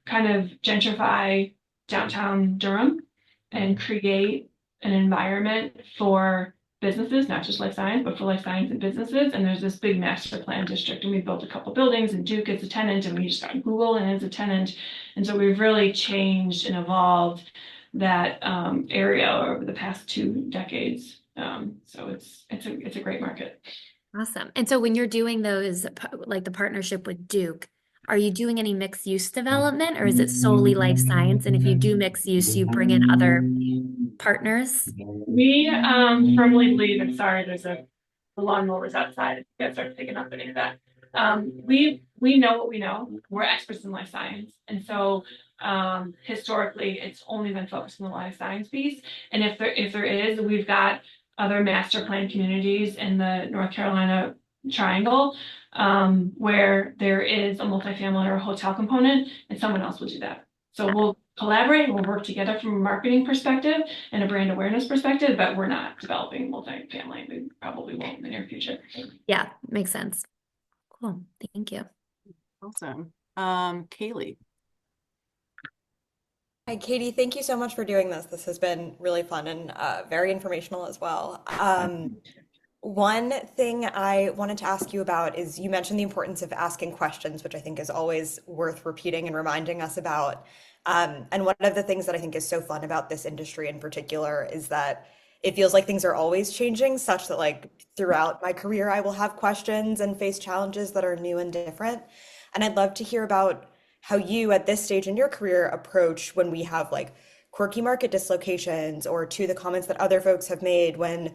B: kind of gentrify downtown Durham and create an environment for businesses, not just life science, but for life science and businesses. And there's this big master plan district, and we built a couple buildings, and Duke is a tenant, and we just got Google and as a tenant. And so we've really changed and evolved that area over the past 2 decades. So it's a great market.
E: Awesome. And so when you're doing those, like the partnership with Duke, are you doing any mixed use development, or is it solely life science? And if you do mixed use, you bring in other partners?
B: We firmly believe, and sorry, there's the lawnmowers outside. If you guys are picking up any of that. We know what we know. We're experts in life science. And so historically, it's only been focused on the life science piece. And if there is, we've got other master plan communities in the North Carolina Triangle where there is a multifamily or a hotel component, and someone else will do that. So we'll collaborate, we'll work together from a marketing perspective and a brand awareness perspective, but we're not developing multifamily. We probably won't in the near future.
E: Yeah, makes sense. Cool. Thank you.
A: Awesome. Kaylee.
F: Hi, Katie. Thank you so much for doing this. This has been really fun and very informational as well. One thing I wanted to ask you about is you mentioned the importance of asking questions, which I think is always worth repeating and reminding us about. And one of the things that I think is so fun about this industry in particular is that it feels like things are always changing, such that like throughout my career, I will have questions and face challenges that are new and different. And I'd love to hear about how you at this stage in your career approach when we have like quirky market dislocations, or to the comments that other folks have made when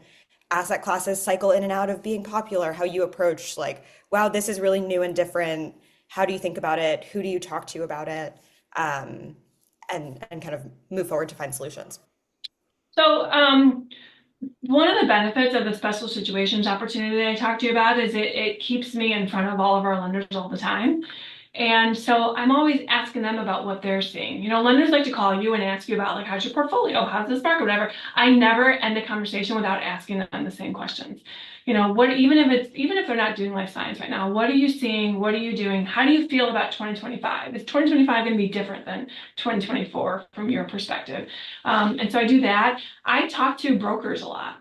F: asset classes cycle in and out of being popular, how you approach like, wow, this is really new and different. How do you think about it? Who do you talk to about it? and kind of move forward to find solutions?
B: So, one of the benefits of the special situations opportunity that I talked to you about is it keeps me in front of all of our lenders all the time. And so I'm always asking them about what they're seeing. Lenders like to call you and ask you about, like, how's your portfolio? How's this market? Whatever. I never end the conversation without asking them the same questions. Even if they're not doing life science right now, what are you seeing? What are you doing? How do you feel about 2025? Is 2025 going to be different than 2024 from your perspective? And so I do that. I talk to brokers a lot.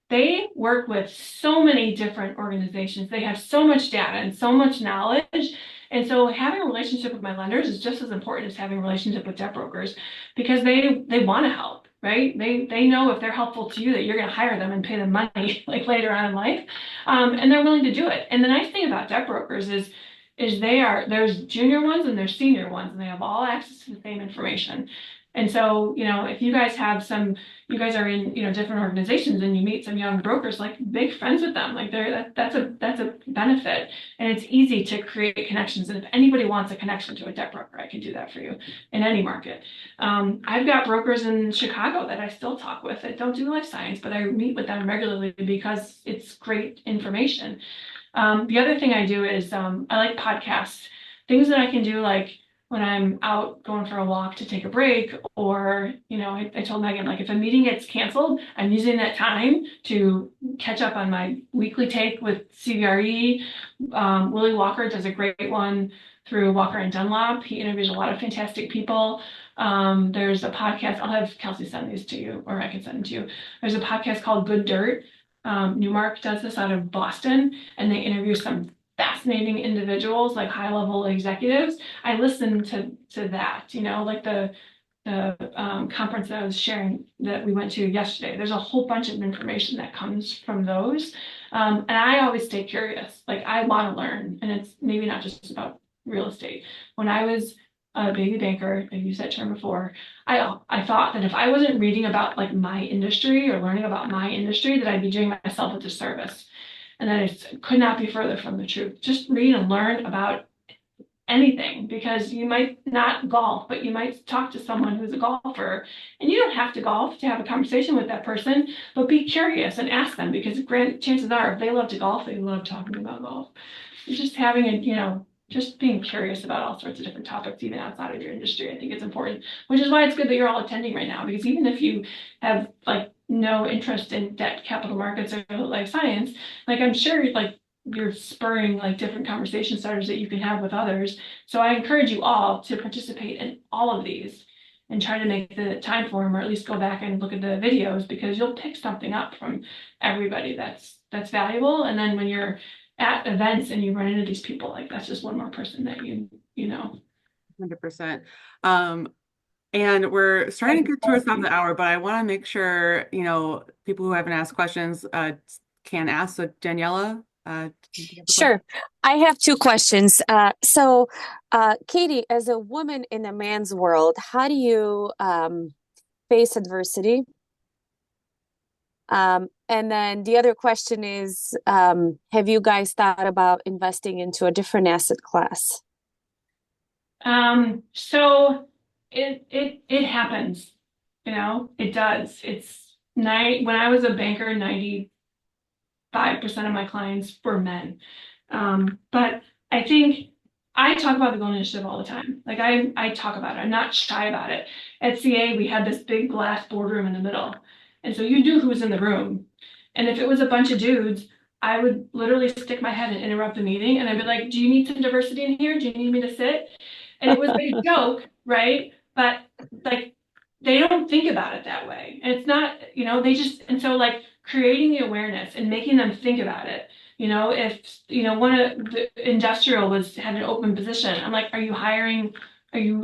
B: They work with so many different organizations. They have so much data and so much knowledge. And so having a relationship with my lenders is just as important as having a relationship with debt brokers, because they want to help, right? They know if they're helpful to you that you're going to hire them and pay them money like later on in life. And they're willing to do it. And the nice thing about debt brokers is there's junior ones and there's senior ones, and they have all access to the same information. And so, if you guys are in, different organizations and you meet some young brokers, like, make friends with them. Like, that's a benefit. And it's easy to create connections. And if anybody wants a connection to a debt broker, I can do that for you in any market. I've got brokers in Chicago that I still talk with that don't do life science, but I meet with them regularly because it's great information. The other thing I do is I like podcasts, things that I can do, like when I'm out going for a walk to take a break, or, I told Megan, like, if a meeting gets canceled, I'm using that time to catch up on my weekly take with CBRE. Willie Walker does a great one through Walker and Dunlop. He interviews a lot of fantastic people. There's a podcast, I'll have Kelsey send these to you, or I can send them to you. There's a podcast called Good Dirt. Newmark does this out of Boston, and they interview some fascinating individuals, like high-level executives. I listened to that, like the conference that I was sharing that we went to yesterday. There's a whole bunch of information that comes from those. And I always stay curious. Like, I want to learn, and it's maybe not just about real estate. When I was a baby banker, I've used that term before, I thought that if I wasn't reading about, like, my industry or learning about my industry, that I'd be doing myself a disservice. And that it could not be further from the truth. Just read and learn about anything, because you might not golf, but you might talk to someone who's a golfer, and you don't have to golf to have a conversation with that person, but be curious and ask them, because chances are, if they love to golf, they love talking about golf. It's just having just being curious about all sorts of different topics, even outside of your industry. I think it's important, which is why it's good that you're all attending right now, because even if you have, like, no interest in debt capital markets or life science, like, I'm sure, like, you're spurring, like, different conversation starters that you can have with others. So I encourage you all to participate in all of these and try to make the time for them, or at least go back and look at the videos, because you'll pick something up from everybody that's valuable. And then when you're at events and you run into these people, like, that's just one more person that you know.
A: 100%. And we're starting to get towards the top of the hour, but I want to make sure, people who haven't asked questions can ask. So Daniela, do you have a question?
G: Sure. I have two questions. Katie, as a woman in a man's world, how do you face adversity? And then the other question is, have you guys thought about investing into a different asset class?
B: So it happens, it does. When I was a banker, 95% of my clients were men. But I think I talk about the Goldie Initiative all the time. Like, I talk about it. I'm not shy about it. At CA, we had this big glass boardroom in the middle. And so you knew who was in the room. And if it was a bunch of dudes, I would literally stick my head and interrupt the meeting. And I'd be like, do you need some diversity in here? Do you need me to sit? And it was a joke, right? But, like, they don't think about it that way. And it's not, and so, like, creating the awareness and making them think about it. If, one of the industrial had an open position, I'm like, are you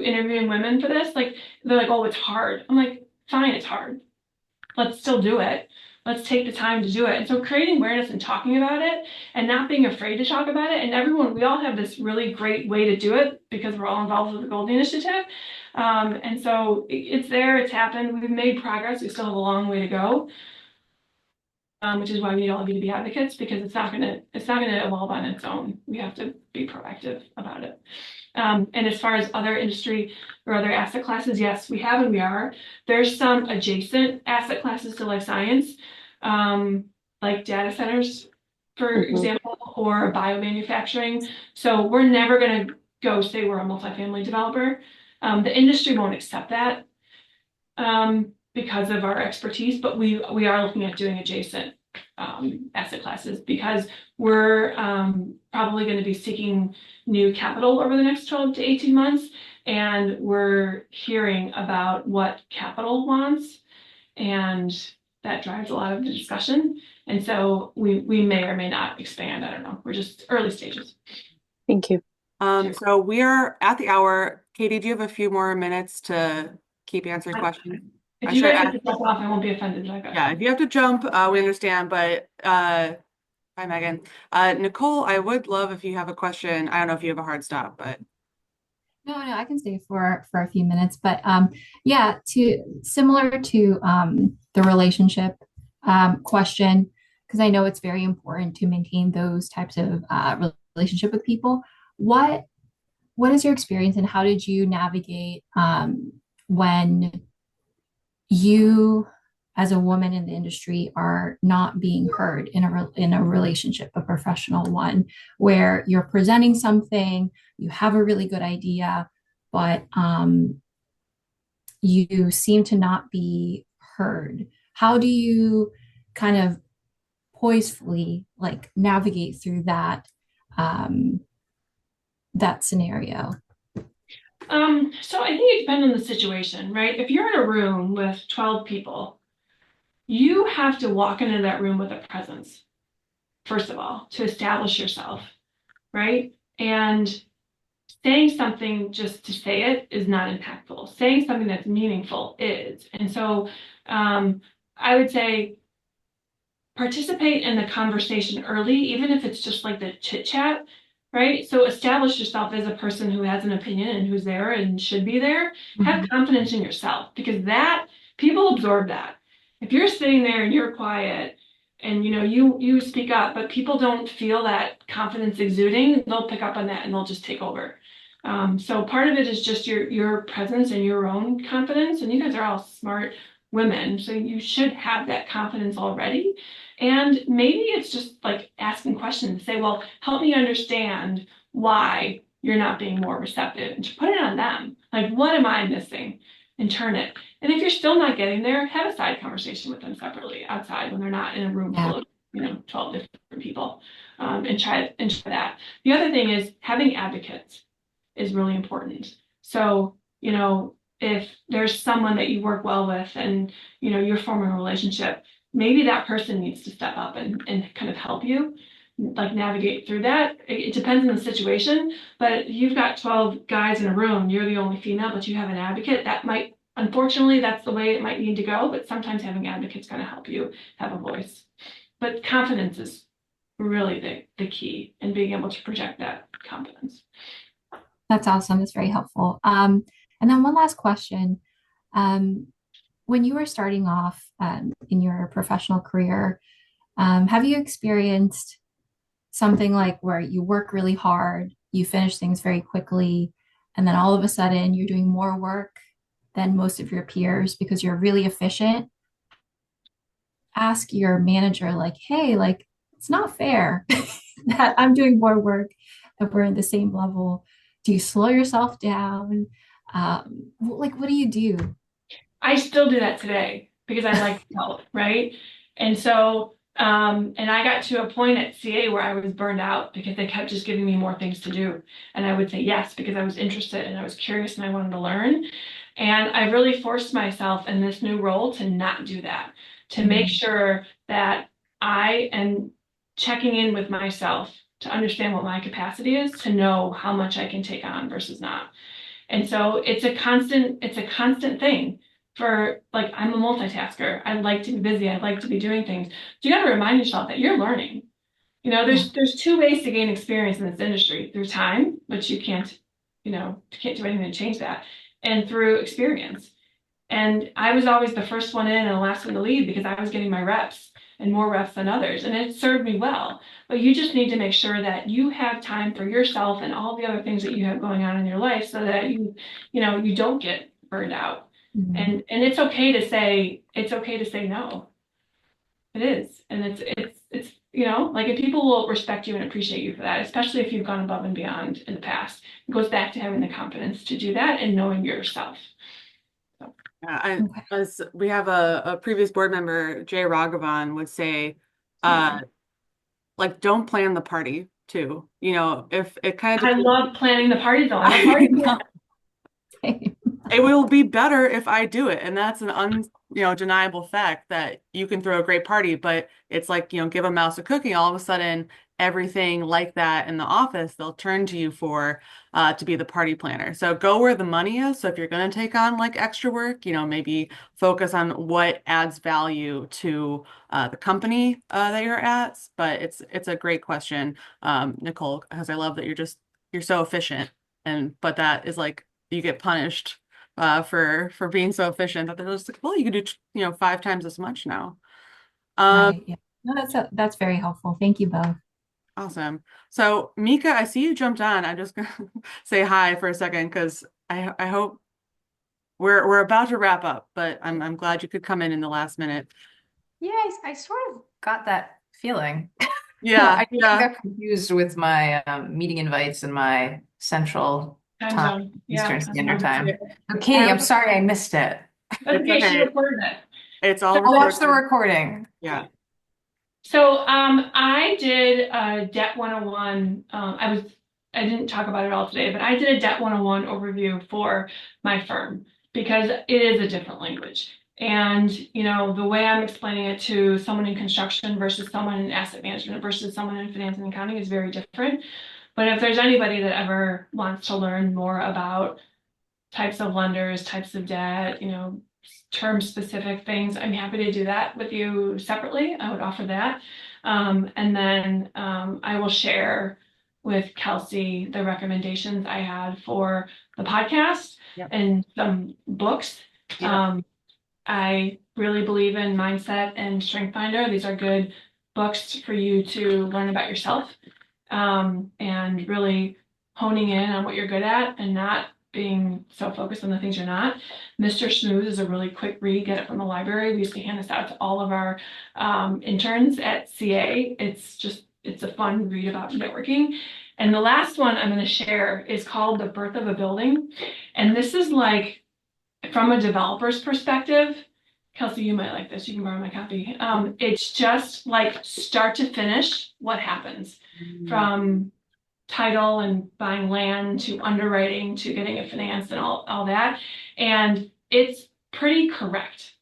B: interviewing women for this? Like, they're like, oh, it's hard. I'm like, fine, it's hard. Let's still do it. Let's take the time to do it. And so creating awareness and talking about it and not being afraid to talk about it. And we all have this really great way to do it, because we're all involved with the Goldie Initiative. And so it's there, it's happened. We've made progress. We still have a long way to go. which is why we need all of you to be advocates, because it's not gonna evolve on its own. We have to be proactive about it. And as far as other industry or other asset classes, yes, we have and we are. There's some adjacent asset classes to life science, like data centers, for example, or biomanufacturing. So we're never going to go say we're a multifamily developer. The industry won't accept that because of our expertise, but we are looking at doing adjacent asset classes because we're probably going to be seeking new capital over the next 12 to 18 months. And we're hearing about what capital wants, and that drives a lot of the discussion. And so we may or may not expand. I don't know. We're just early stages.
G: Thank you.
A: So we are at the hour. Katie, do you have a few more minutes to keep answering questions?
B: If you guys have to jump off, I won't be offended.
A: Yeah, if you have to jump, we understand. But hi, Megan. Nicole, I would love if you have a question. I don't know if you have a hard stop, but
H: No, I can stay for a few minutes. But yeah, similar to the relationship question, because I know it's very important to maintain those types of relationship with people. What is your experience, and how did you navigate when you, as a woman in the industry, are not being heard in a relationship, a professional one, where you're presenting something, you have a really good idea, but you seem to not be heard? How do you kind of poisefully like navigate through that that scenario?
B: So I think it depends on the situation, right? If you're in a room with 12 people, you have to walk into that room with a presence, first of all, to establish yourself, right? And saying something just to say it is not impactful. Saying something that's meaningful is. And so I would say participate in the conversation early, even if it's just like the chit chat, right? So establish yourself as a person who has an opinion and who's there and should be there. Have confidence in yourself, because that people absorb that. If you're sitting there and you're quiet and you speak up, but people don't feel that confidence exuding, they'll pick up on that and they'll just take over. So part of it is just your presence and your own confidence. And you guys are all smart women, so you should have that confidence already. And maybe it's just like asking questions. Say, well, help me understand why you're not being more receptive, and to put it on them. Like, what am I missing? And turn it. And if you're still not getting there, have a side conversation with them separately outside when they're not in a room full of 12 different people, and try that. The other thing is having advocates is really important. So, if there's someone that you work well with and, you're forming a relationship, maybe that person needs to step up and kind of help you like navigate through that. It depends on the situation, but if you've got 12 guys in a room, you're the only female, but you have an advocate, that might, unfortunately, that's the way it might need to go, but sometimes having advocates going to help you have a voice. But confidence is really the key in being able to project that confidence.
H: That's awesome. That's very helpful. And then one last question. When you were starting off in your professional career, have you experienced something like where you work really hard, you finish things very quickly, and then all of a sudden you're doing more work than most of your peers because you're really efficient? Ask your manager, like, hey, like, it's not fair that I'm doing more work and we're at the same level. Do you slow yourself down? Like, what do you do?
B: I still do that today because I like to help, right? And so, and I got to a point at CA where I was burned out because they kept just giving me more things to do. And I would say yes because I was interested and I was curious and I wanted to learn. And I really forced myself in this new role to not do that, to make sure that I am checking in with myself to understand what my capacity is, to know how much I can take on versus not. And so it's a constant thing. For like, I'm a multitasker. I like to be busy. I like to be doing things. So you got to remind yourself that you're learning. There's two ways to gain experience in this industry: through time, which you can't do anything to change that, and through experience. And I was always the first one in and the last one to leave because I was getting my reps. and more reps than others, and it served me well. But you just need to make sure that you have time for yourself and all the other things that you have going on in your life so that you don't get burned out.
H: Mhm.
B: And it's okay to say no. It is. And like, if people will respect you and appreciate you for that, especially if you've gone above and beyond in the past. It goes back to having the confidence to do that and knowing yourself.
A: Yeah,
H: Okay.
A: as we have a previous board member, Jay Raghavan, would say, like, don't plan the party too. If it kind of
B: I love planning the party though. I'm a party planner.
A: it will be better if I do it. And that's an deniable fact that you can throw a great party, but it's like, give a mouse a cookie, all of a sudden everything like that in the office, they'll turn to you for to be the party planner. So go where the money is. So if you're going to take on like extra work, maybe focus on what adds value to the company that you're at. But it's a great question, Nicole, because I love that you're so efficient, but that is like you get punished for being so efficient that they're just like, well, you can do 5 times as much now.
H: Right. Yeah. No, that's very helpful. Thank you both.
A: Awesome. So Mika, I see you jumped on. I'm just gonna say hi for a second because I hope we're about to wrap up, but I'm glad you could come in the last minute.
I: Yeah, I sort of got that feeling.
A: Yeah,
I: I think I got confused with my meeting invites and my central
B: Time
I: time,
B: zone. Yeah.
I: Eastern Standard
B: Yeah.
I: Time. So, Katie, I'm sorry I missed it.
B: That's okay. She
A: okay.
B: recorded it.
A: It's all
I: I'll watch the
A: recorded.
I: recording.
A: Yeah.
B: So I did a Debt 101. I didn't talk about it all today, but I did a Debt 101 overview for my firm because it is a different language. And the way I'm explaining it to someone in construction versus someone in asset management versus someone in finance and accounting is very different. But if there's anybody that ever wants to learn more about types of lenders, types of debt, term specific things, I'm happy to do that with you separately. I would offer that. And then I will share with Kelsey the recommendations I had for the podcast
A: Yep.
B: and some books.
A: Yep.
B: I really believe in Mindset and Strength Finder. These are good books for you to learn about yourself, and really honing in on what you're good at and not being so focused on the things you're not. Mr. Smooth is a really quick read. Get it from the library. We used to hand this out to all of our interns at CA. It's a fun read about networking. And the last one I'm going to share is called The Birth of a Building. And this is like, from a developer's perspective, Kelsey, you might like this. You can borrow my copy. It's just like start to finish what happens from title and buying land to underwriting to getting it financed and all that. And it's pretty correct.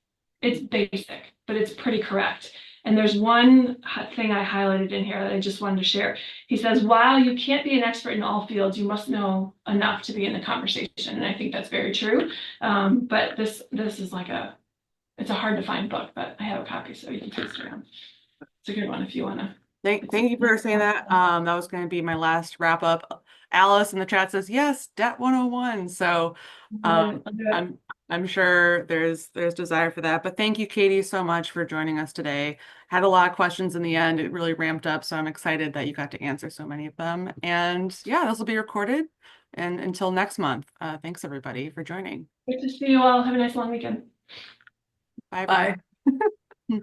B: It's basic, but it's pretty correct. And there's one thing I highlighted in here that I just wanted to share. He says, while you can't be an expert in all fields, you must know enough to be in the conversation. And I think that's very true. But this is like it's a hard to find book, but I have a copy so you can taste it around. It's a good one if you want to.
A: Thank you for saying that. That was going to be my last wrap up. Alice in the chat says, yes, Debt 101. So I'm sure there's desire for that. But thank you, Katie, so much for joining us today. Had a lot of questions in the end. It really ramped up. So I'm excited that you got to answer so many of them. And yeah, this will be recorded. And until next month, thanks everybody for joining.
B: Good to see you all. Have a nice long weekend.
A: Bye.
I: Bye.